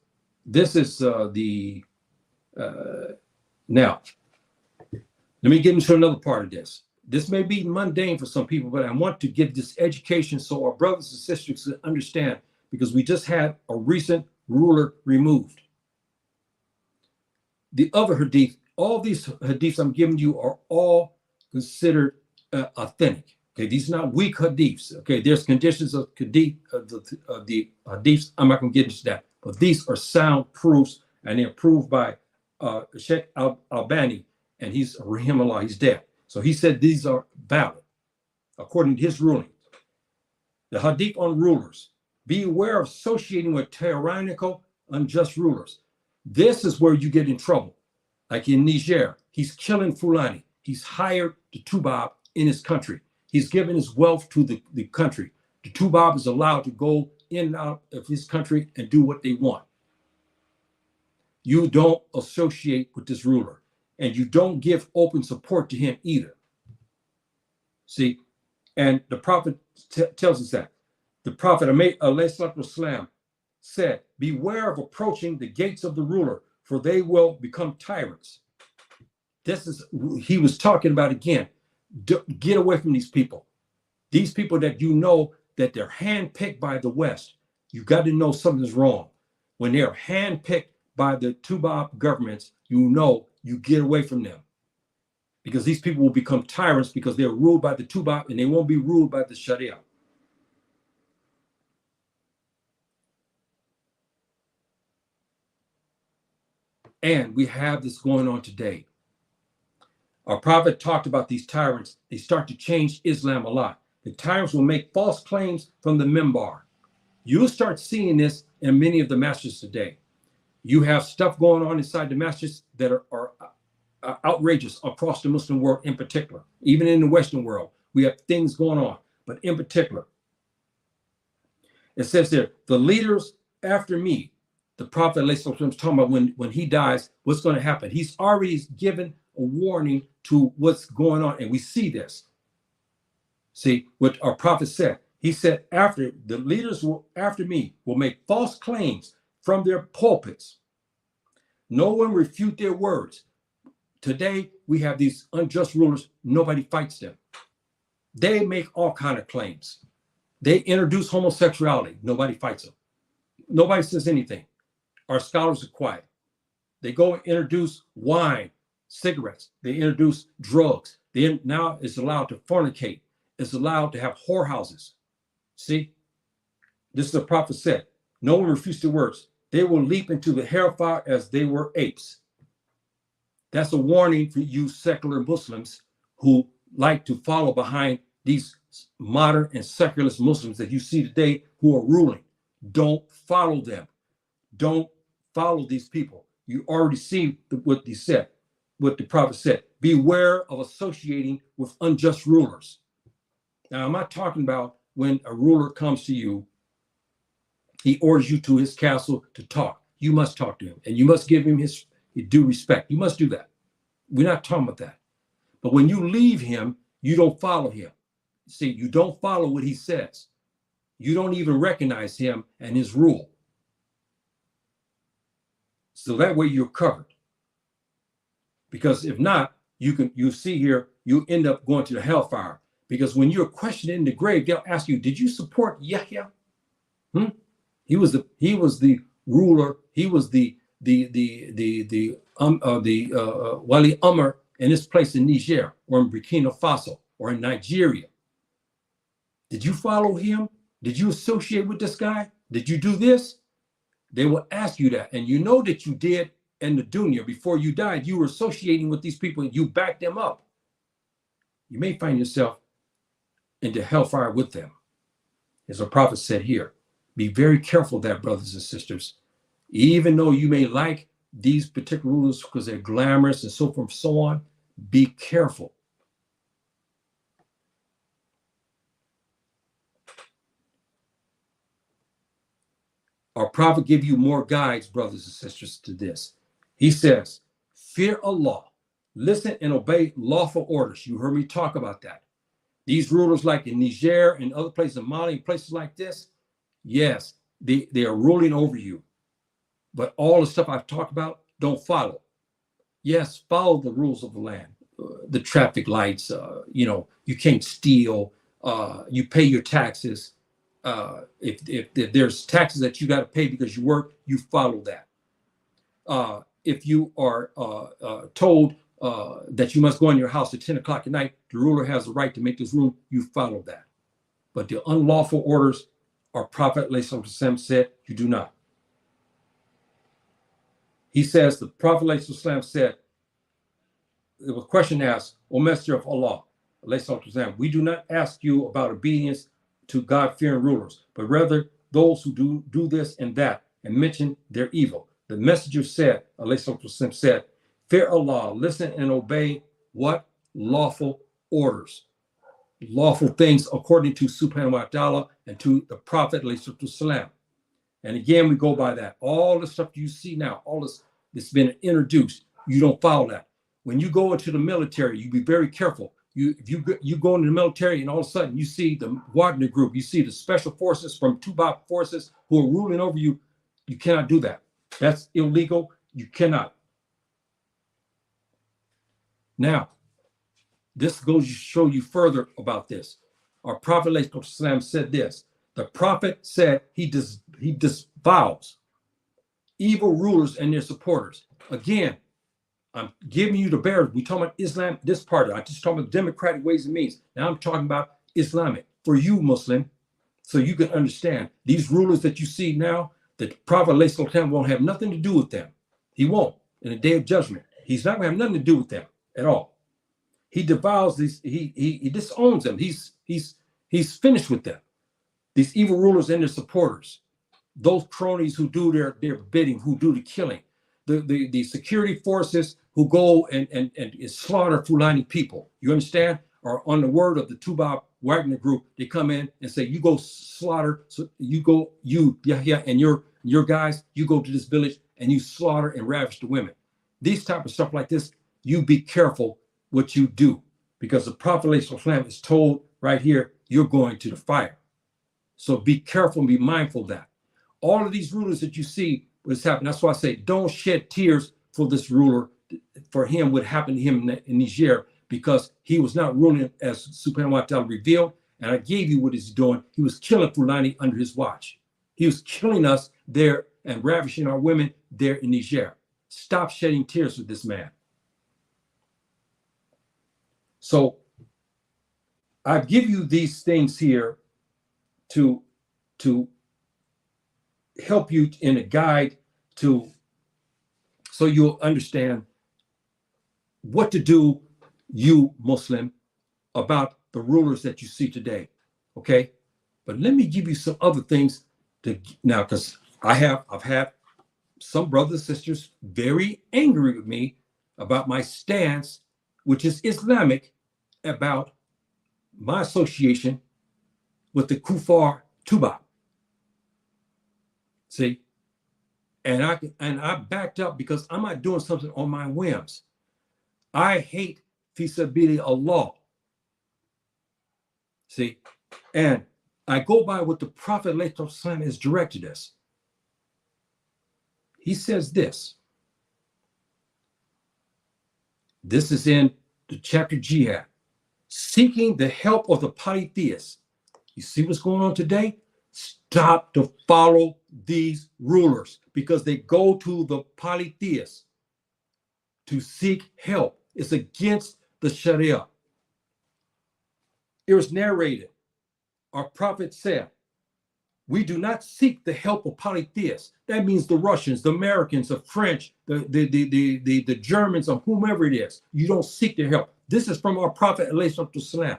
Speaker 1: now, let me get into another part of this. This may be mundane for some people, but I want to give this education so our brothers and sisters can understand, because we just had a recent ruler removed. The other hadith, all these hadiths I'm giving you are all considered authentic. Okay, these are not weak hadiths. Okay, there's conditions of the hadiths. I'm not going to get into that, but these are sound proofs, and they're proved by Sheikh Albani, and he's rahimahullah, he's dead. So he said these are valid according to his ruling. The hadith on rulers: be aware of associating with tyrannical, unjust rulers. This is where you get in trouble. Like in Niger, he's killing Fulani. He's hired the Tubab in his country. He's given his wealth to the country. The Tubab is allowed to go in and out of his country and do what they want. You don't associate with this ruler, and you don't give open support to him either. See, and the Prophet tells us that. The Prophet ﷺ said, beware of approaching the gates of the ruler, for they will become tyrants. This is, he was talking about again. Get away from these people. These people that you know that they're handpicked by the West. You got to know something's wrong. When they're handpicked by the Tubab governments, you know you get away from them. Because these people will become tyrants because they're ruled by the Tubab and they won't be ruled by the Sharia. And we have this going on today. Our prophet talked about these tyrants. They start to change Islam a lot. The tyrants will make false claims from the minbar. You'll start seeing this in many of the masjids today. You have stuff going on inside the masjids that are outrageous across the Muslim world in particular. Even in the Western world, we have things going on. But in particular, it says there, the leaders after me, the Prophet is talking about when he dies, what's going to happen. He's already given a warning to what's going on. And we see this. See what our prophet said. He said, after the leaders after me will make false claims from their pulpits. No one refute their words. Today, we have these unjust rulers. Nobody fights them. They make all kinds of claims. They introduce homosexuality. Nobody fights them. Nobody says anything. Our scholars are quiet. They go and introduce wine, cigarettes. They introduce drugs. Now it's allowed to fornicate. It's allowed to have whorehouses. See, this is the prophet said. No one refutes the words. They will leap into the hellfire as they were apes. That's a warning for you secular Muslims who like to follow behind these modern and secularist Muslims that you see today who are ruling. Don't follow them. Don't follow these people. You already see what he said, what the prophet said. Beware of associating with unjust rulers. Now, I'm not talking about when a ruler comes to you, he orders you to his castle to talk. You must talk to him, and you must give him his due respect. You must do that. We're not talking about that. But when you leave him, you don't follow him. See, you don't follow what he says. You don't even recognize him and his rule. So that way you're covered. Because if not, you see here, you end up going to the hellfire. Because when you're questioned in the grave, they'll ask you, did you support Yahya? He was the ruler. He was the Wali Amr in this place in Niger or in Burkina Faso or in Nigeria. Did you follow him? Did you associate with this guy? Did you do this? They will ask you that. And you know that you did and the dunya. Before you died, you were associating with these people and you backed them up. You may find yourself into hellfire with them. As the prophet said here, be very careful of that, brothers and sisters. Even though you may like these particular rulers because they're glamorous and so forth and so on, be careful. Our prophet give you more guides, brothers and sisters, to this. He says, fear Allah, listen and obey lawful orders. You heard me talk about that. These rulers like in Niger and other places, in Mali and places like this, yes, they are ruling over you. But all the stuff I've talked about, don't follow. Yes, follow the rules of the land, the traffic lights, you can't steal, you pay your taxes. If there's taxes that you got to pay because you work, you follow that. If you are told that you must go in your house at 10 o'clock at night, the ruler has the right to make this rule, you follow that. But the unlawful orders, our Prophet ﷺ said, you do not. He says, the Prophet ﷺ said, there was a question asked, O Messenger of Allah, we do not ask you about obedience to God-fearing rulers, but rather those who do this and that and mention their evil. The messenger said, said, fear Allah, listen and obey what? Lawful orders. Lawful things according to Subhanahu wa ta'ala and to the Prophet ﷺ. And again, we go by that. All the stuff you see now, all this that's been introduced, you don't follow that. When you go into the military, you be very careful. If you go into the military and all of a sudden you see the Wagner group, you see the special forces from Tuba forces who are ruling over you, you cannot do that. That's illegal. You cannot. Now, this goes to show you further about this. Our Prophet ﷺ said this. The Prophet said he disavows evil rulers and their supporters. Again, I'm giving you the bearers. We talking about Islam, this part of it. I just talking about democratic ways and means. Now I'm talking about Islamic for you, Muslim, so you can understand these rulers that you see now. The Prophet ﷺ won't have nothing to do with them. He won't in the day of judgment. He's not going to have nothing to do with them at all. He devours these. He disowns them. He's finished with them. These evil rulers and their supporters, those cronies who do their bidding, who do the killing, the security forces who go and slaughter Fulani people. You understand? Or on the word of the Tuba Wagner group, they come in and say, you go slaughter. So Yahya and your guys, you go to this village and you slaughter and ravish the women. These type of stuff like this, you be careful what you do, because the Prophet ﷺ is told right here, you're going to the fire. So be careful and be mindful of that. All of these rulers that you see, what's happening, that's why I say, don't shed tears for this ruler, for him, what happened to him in Niger, because he was not ruling as Subhanahu wa ta'ala revealed. And I gave you what he's doing. He was killing Fulani under his watch. He was killing us there and ravishing our women there in Niger. Stop shedding tears with this man. So I give you these things here to help you in a guide so you'll understand what to do, you Muslim, about the rulers that you see today. Okay? But let me give you some other things now, because I've had some brothers and sisters very angry with me about my stance, which is Islamic, about my association with the Kufar Tuba. See? And I backed up because I'm not doing something on my whims. I hate fi sabili Allah. See? And I go by what the Prophet ﷺ has directed us. He says this. This is in the chapter Jihad. Seeking the help of the polytheists. You see what's going on today? Stop to follow these rulers, because they go to the polytheists to seek help. It's against the Sharia. It was narrated. Our prophet said, We do not seek the help of polytheists. That means the Russians, the Americans, the French, the Germans, or whomever it is. You don't seek their help. This is from our prophet, alayhi salatu salam.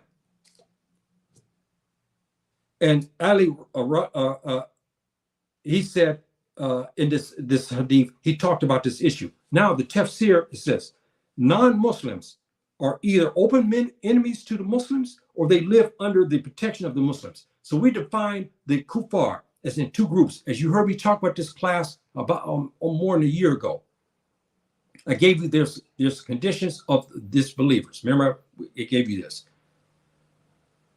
Speaker 1: And Ali, he said in this hadith, he talked about this issue. Now the tafsir says, non-Muslims are either open enemies to the Muslims or they live under the protection of the Muslims. So we define the kuffar as in two groups. As you heard me talk about this class about more than a year ago. I gave you there's conditions of disbelievers. Remember, it gave you this.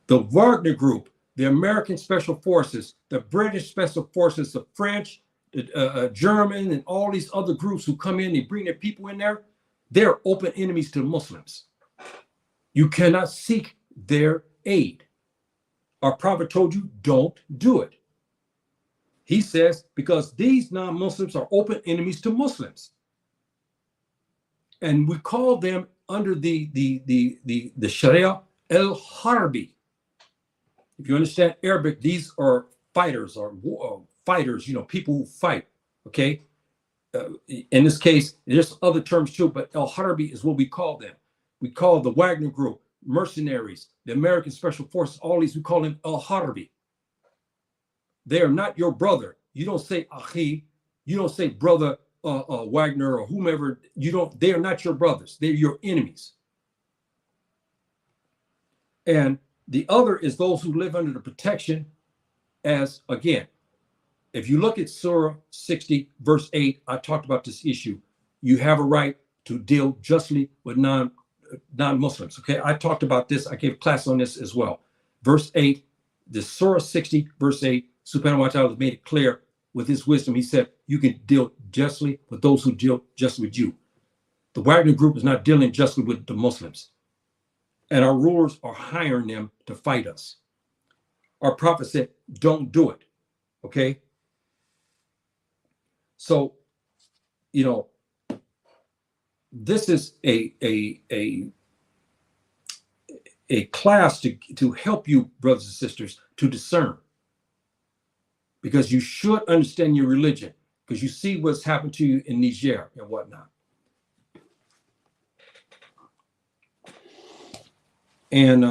Speaker 1: The Wagner Group, the American Special Forces, the British Special Forces, the French, the German, and all these other groups who come in, they bring their people in there, they're open enemies to the Muslims. You cannot seek their aid. Our prophet told you, don't do it. He says, because these non-Muslims are open enemies to Muslims. And we call them under the Sharia al-Harbi. If you understand Arabic, these are fighters or fighters, people who fight, okay? In this case, there's other terms too, but al-Harbi is what we call them. We call the Wagner Group, mercenaries, the American Special Forces, all these, we call them al-Harbi. They are not your brother. You don't say Akhi, you don't say brother Wagner or whomever. They are not your brothers. They're your enemies. And the other is those who live under the protection as, again, if you look at Surah 60, verse 8, I talked about this issue. You have a right to deal justly with non-Muslims. Okay, I talked about this. I gave class on this as well. Verse 8, the Surah 60, verse 8, Subhanahu wa ta'ala made it clear with his wisdom. He said, you can deal justly with those who deal justly with you. The Wagner Group is not dealing justly with the Muslims. And our rulers are hiring them to fight us. Our prophet said, don't do it. Okay? So, this is a class to help you, brothers and sisters, to discern. Because you should understand your religion, because you see what's happened to you in Niger and whatnot. And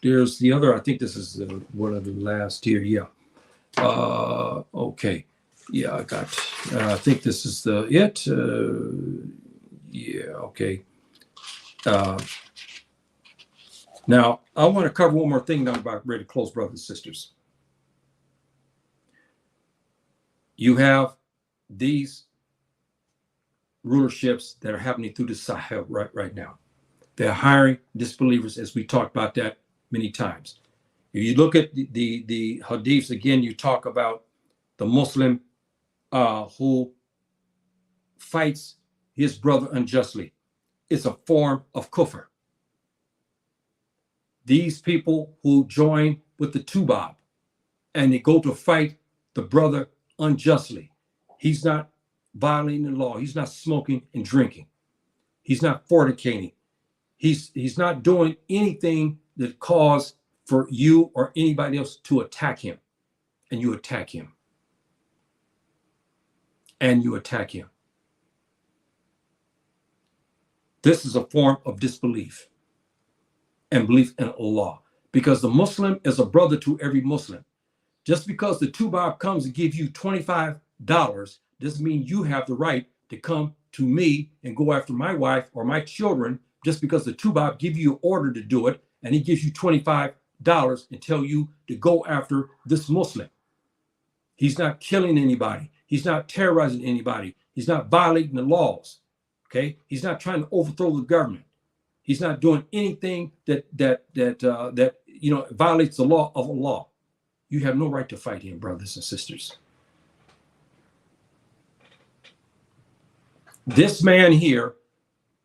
Speaker 1: there's the other, I think this is one of the last here. Yeah. Okay. Yeah, I think this is it. Yeah, okay. Now, I want to cover one more thing now about ready to close, brothers and sisters. You have these rulerships that are happening through the Sahel right now. They're hiring disbelievers, as we talked about that many times. If you look at the hadiths, again, you talk about the Muslim who fights his brother unjustly. It's a form of kufr. These people who join with the Tubab and they go to fight the brother unjustly. He's not violating the law. He's not smoking and drinking. He's not fornicating. He's not doing anything that cause for you or anybody else to attack him. And you attack him. And you attack him. This is a form of disbelief and belief in Allah. Because the Muslim is a brother to every Muslim. Just because the Tubab comes and gives you $25 doesn't mean you have the right to come to me and go after my wife or my children just because the Tubab give you an order to do it and he gives you $25 and tell you to go after this Muslim. He's not killing anybody. He's not terrorizing anybody. He's not violating the laws. Okay? He's not trying to overthrow the government. He's not doing anything that violates the law of Allah. You have no right to fight him, brothers and sisters. This man here,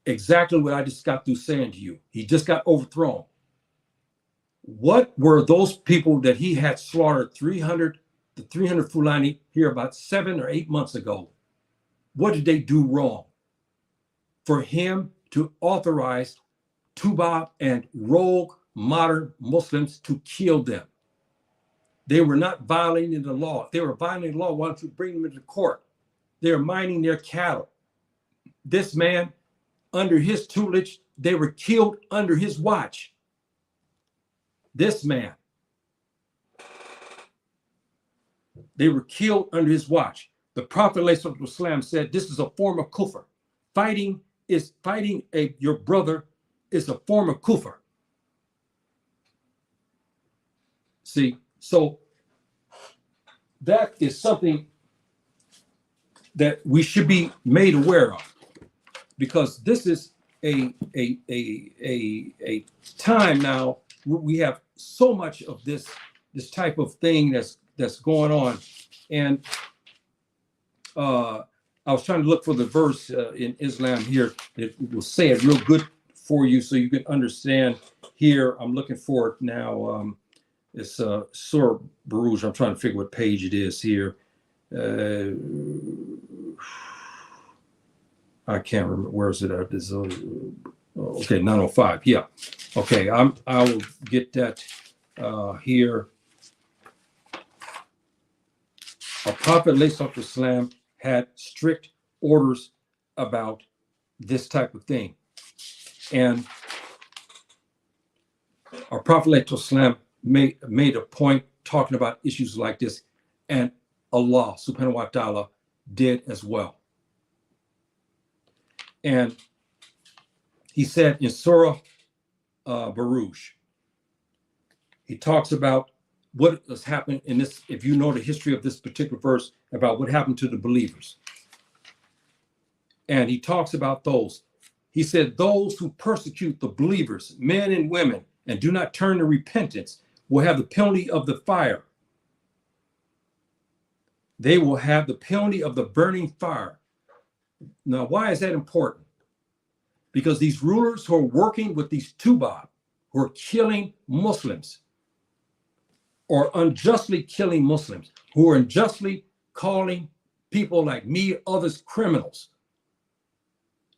Speaker 1: exactly what I just got through saying to you. He just got overthrown. What were those people that he had slaughtered, the 300 Fulani here about 7 or 8 months ago? What did they do wrong for him to authorize Tubab and rogue modern Muslims to kill them? They were not violating the law. If they were violating the law, why don't you bring them into court? They're minding their cattle. This man, under his tutelage, they were killed under his watch. This man, they were killed under his watch. The Prophet ﷺ said, this is a form of kufr. Fighting your brother is a form of kufr. See, so that is something that we should be made aware of, because this is a time now where we have so much of this type of thing that's going on. And I was trying to look for the verse in Islam here that will say it real good for you so you can understand. Here, I'm looking for it now. It's Surah Baruj. I'm trying to figure what page it is here. I can't remember. Where is it at? This, okay, 905. Yeah. Okay, I will get that here. Our Prophet ﷺ had strict orders about this type of thing. And our Prophet ﷺ made a point talking about issues like this, and Allah subhanahu wa ta'ala did as well. And he said in Surah Baruj, he talks about what has happened in this, if you know the history of this particular verse, about what happened to the believers. And he talks about those. He said, those who persecute the believers, men and women, and do not turn to repentance will have the penalty of the fire. They will have the penalty of the burning fire. Now, why is that important? Because these rulers who are working with these Tubab, who are killing Muslims, or unjustly killing Muslims, who are unjustly calling people like me, others, criminals.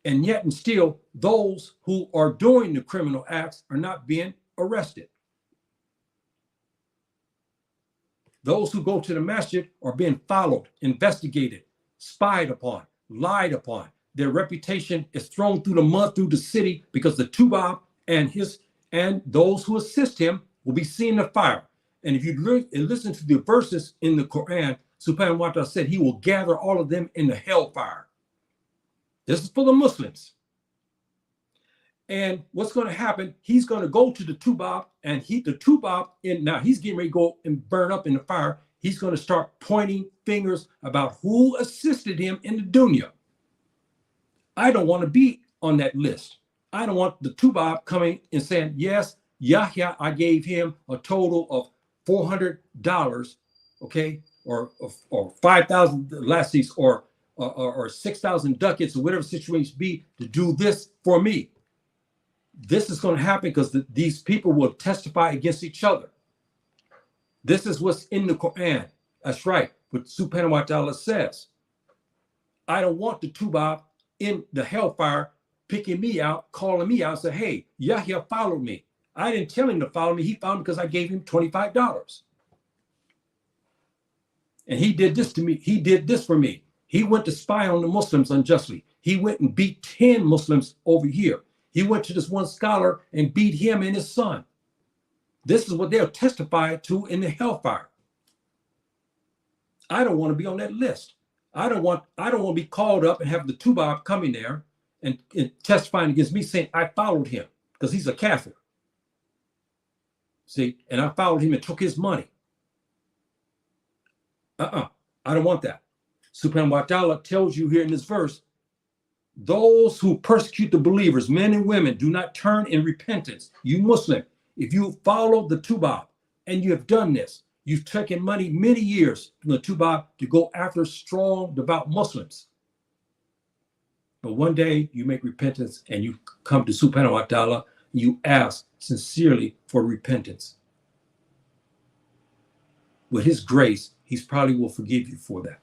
Speaker 1: And yet and still, those who are doing the criminal acts are not being arrested. Those who go to the masjid are being followed, investigated, spied upon, lied upon. Their reputation is thrown through the mud through the city, because the Tubab and those who assist him will be seeing the fire. And if you listen to the verses in the Quran, subhanahu wa ta'ala said he will gather all of them in the hellfire. This is for the Muslims. And what's going to happen, he's going to go to the Tubab, and now he's getting ready to go and burn up in the fire. He's going to start pointing fingers about who assisted him in the dunya. I don't want to be on that list. I don't want the Tubab coming and saying, yes, Yahya, I gave him a total of $400, okay, or 5,000 lasses, or 6,000 ducats, or whatever the situation be, to do this for me. This is going to happen because these people will testify against each other. This is what's in the Quran. That's right. What subhanahu wa ta'ala says. I don't want the Tubab in the hellfire picking me out, calling me out, say, hey, Yahya followed me. I didn't tell him to follow me. He followed me because I gave him $25. And he did this to me. He did this for me. He went to spy on the Muslims unjustly. He went and beat 10 Muslims over here. He went to this one scholar and beat him and his son. This is what they'll testify to in the hellfire. I don't want to be on that list. I don't want to be called up and have the Tubab coming there and testifying against me, saying I followed him because he's a Catholic. See, and I followed him and took his money. I don't want that. Subhanahu wa ta'ala tells you here in this verse, those who persecute the believers, men and women, do not turn in repentance. You Muslim, if you follow the Tubab and you have done this, you've taken money many years from the Tubab to go after strong, devout Muslims. But one day you make repentance and you come to subhanahu wa ta'ala, you ask sincerely for repentance. With his grace, he probably will forgive you for that.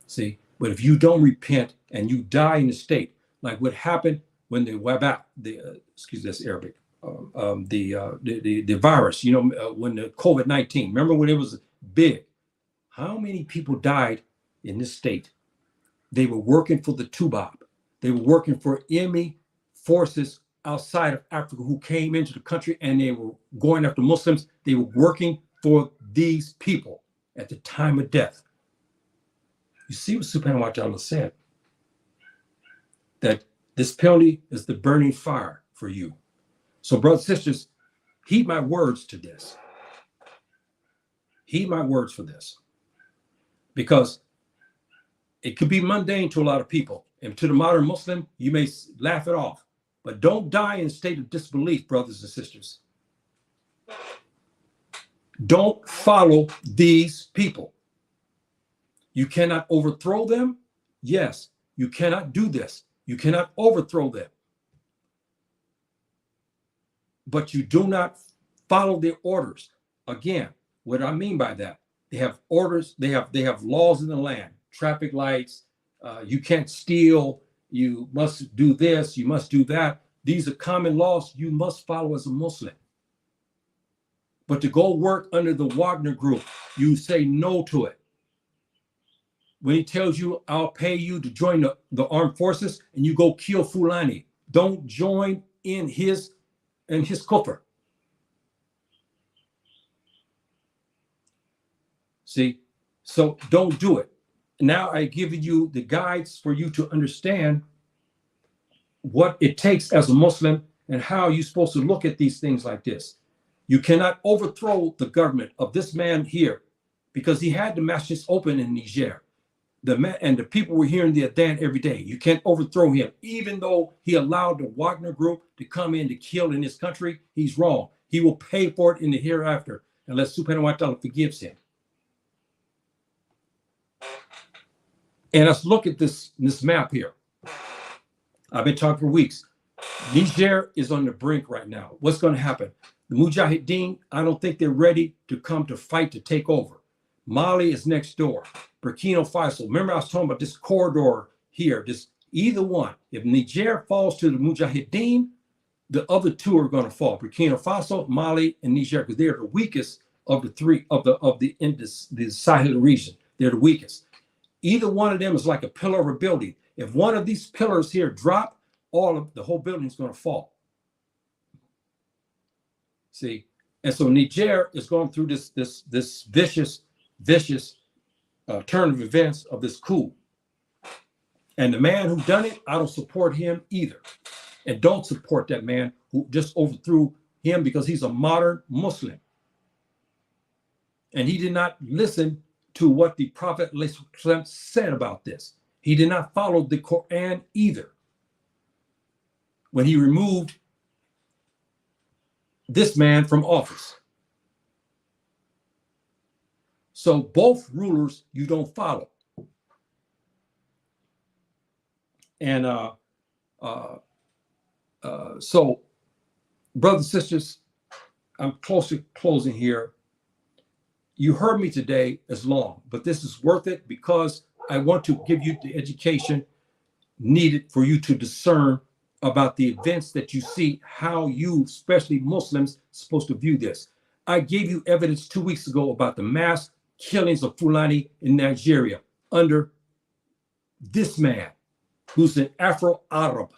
Speaker 1: See, but if you don't repent and you die in the state, like what happened when excuse me, that's Arabic. the virus, when the COVID-19, remember when it was big, how many people died in this state? They were working for the Tubab. They were working for enemy forces outside of Africa who came into the country, and they were going after Muslims. They were working for these people at the time of death. You see what Subhanahu wa ta'ala said? That this penalty is the burning fire for you. So, brothers and sisters, heed my words to this. Heed my words for this. Because it could be mundane to a lot of people. And to the modern Muslim, you may laugh it off. But don't die in a state of disbelief, brothers and sisters. Don't follow these people. You cannot overthrow them. Yes, you cannot do this. You cannot overthrow them. But you do not follow their orders. Again, what I mean by that, they have orders, they have laws in the land, traffic lights, you can't steal, you must do this, you must do that. These are common laws you must follow as a Muslim. But to go work under the Wagner Group, you say no to it. When he tells you, I'll pay you to join the armed forces, and you go kill Fulani, don't join in his kufr. See, so don't do it. Now I give you the guides for you to understand what it takes as a Muslim and how you're supposed to look at these things like this. You cannot overthrow the government of this man here because he had the masjids open in Niger. And the people were hearing the adhan every day. You can't overthrow him. Even though he allowed the Wagner Group to come in to kill in his country, he's wrong. He will pay for it in the hereafter unless Subhanahu wa ta'ala forgives him. And let's look at this map here. I've been talking for weeks. Niger is on the brink right now. What's going to happen? The Mujahideen, I don't think they're ready to come to fight to take over. Mali is next door. Burkina Faso. Remember I was talking about this corridor here. This either one. If Niger falls to the Mujahideen, the other two are going to fall. Burkina Faso, Mali, and Niger, because they're the weakest of the three of the Sahel region. They're the weakest. Either one of them is like a pillar of a building. If one of these pillars here drop, the whole building is going to fall. See, and so Niger is going through this vicious turn of events of this coup. And the man who done it, I don't support him either. And don't support that man who just overthrew him because he's a modern Muslim. And he did not listen to what the Prophet said about this. He did not follow the Quran either. When he removed this man from office. So both rulers you don't follow. And so, brothers and sisters, I'm close to closing here. You heard me today is long, but this is worth it because I want to give you the education needed for you to discern about the events that you see, how you, especially Muslims, supposed to view this. I gave you evidence 2 weeks ago about the mass killings of Fulani in Nigeria under this man who's an Afro-Arab.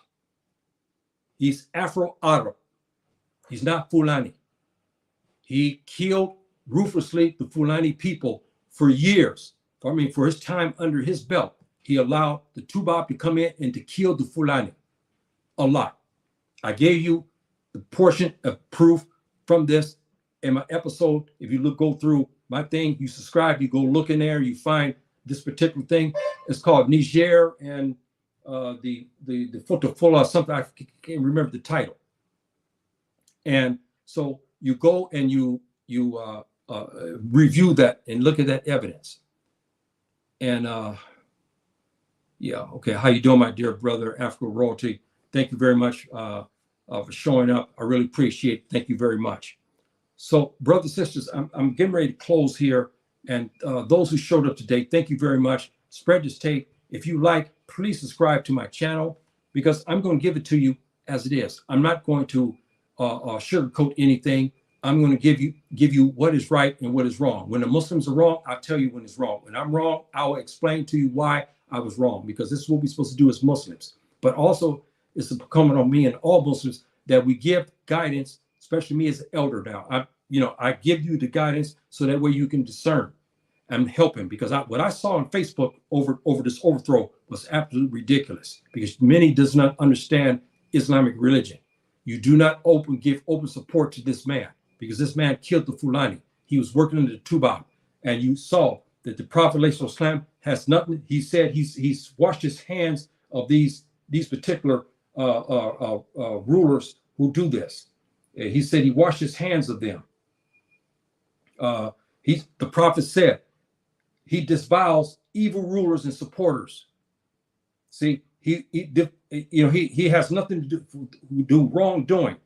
Speaker 1: He's Afro-Arab. He's not Fulani. He killed ruthlessly the Fulani people for years. For his time under his belt, he allowed the Tubab to come in and to kill the Fulani a lot. I gave you the portion of proof from this in my episode. If you go through my thing, you subscribe, you go look in there, you find this particular thing. It's called Niger and the Fotofola, something, I can't remember the title. And so you go and you review that and look at that evidence. And yeah, okay. How you doing, my dear brother, Afro Royalty? Thank you very much for showing up. I really appreciate it. Thank you very much. So, brothers and sisters, I'm getting ready to close here. And those who showed up today, thank you very much. Spread this tape. If you like, please subscribe to my channel because I'm going to give it to you as it is. I'm not going to sugarcoat anything. I'm going to give you what is right and what is wrong. When the Muslims are wrong, I'll tell you when it's wrong. When I'm wrong, I'll explain to you why I was wrong, because this is what we're supposed to do as Muslims. But also, it's incumbent on me and all Muslims that we give guidance, especially me as an elder now. I give you the guidance so that way you can discern and help him, because what I saw on Facebook over this overthrow was absolutely ridiculous, because many does not understand Islamic religion. You do not give open support to this man, because this man killed the Fulani. He was working under the Tubab, and you saw that the Prophet ﷺ has nothing. He said he's washed his hands of these particular rulers who do this. He said he washed his hands of them. The Prophet said he disavows evil rulers and supporters. See, he has nothing to do wrongdoing.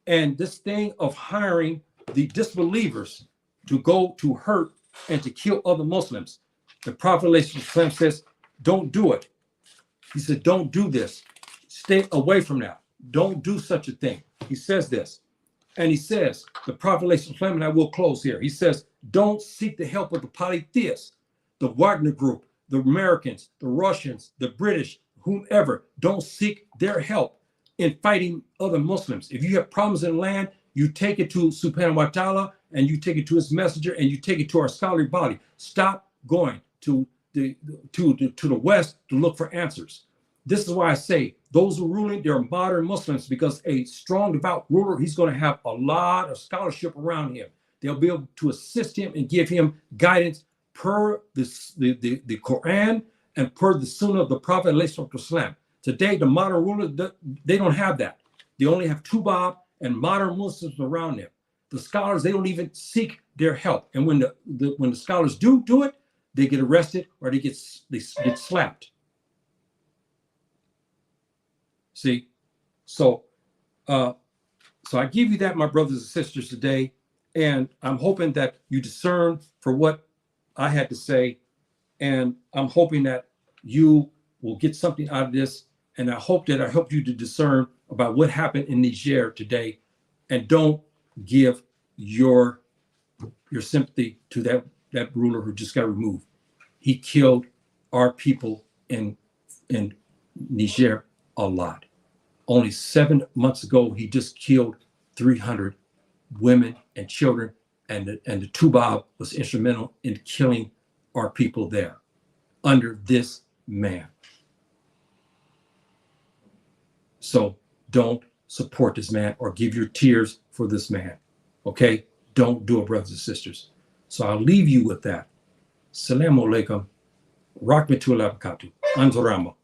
Speaker 1: And this thing of hiring the disbelievers to go to hurt and to kill other Muslims, the Prophet ﷺ says, don't do it. He said, don't do this. Stay away from that. Don't do such a thing. He says this. And he says, the Prophet ﷺ, and I will close here, he says, don't seek the help of the polytheists, the Wagner Group, the Americans, the Russians, the British, whomever. Don't seek their help in fighting other Muslims. If you have problems in land, you take it to Subhanahu wa ta'ala, and you take it to his messenger, and you take it to our scholarly body. Stop going to the West to look for answers. This is why I say those who are ruling, they're modern Muslims, because a strong, devout ruler, he's going to have a lot of scholarship around him. They'll be able to assist him and give him guidance per the Quran and per the Sunnah of the Prophet ﷺ. Today, the modern rulers, they don't have that. They only have Tubab and modern Muslims around them. The scholars, they don't even seek their help. And when the scholars do it, they get arrested or they get slapped. See, so I give you that, my brothers and sisters, today, and I'm hoping that you discern for what I had to say, and I'm hoping that you will get something out of this, and I hope that I helped you to discern about what happened in Niger today, and don't give your sympathy to that ruler who just got removed. He killed our people in Niger a lot. Only 7 months ago, he just killed 300 women and children, and the Tubab was instrumental in killing our people there under this man. So don't support this man or give your tears for this man. Okay? Don't do it, brothers and sisters. So I'll leave you with that. Assalamu alaikum. Rahmatullahi wa barakatuh. Anzurama.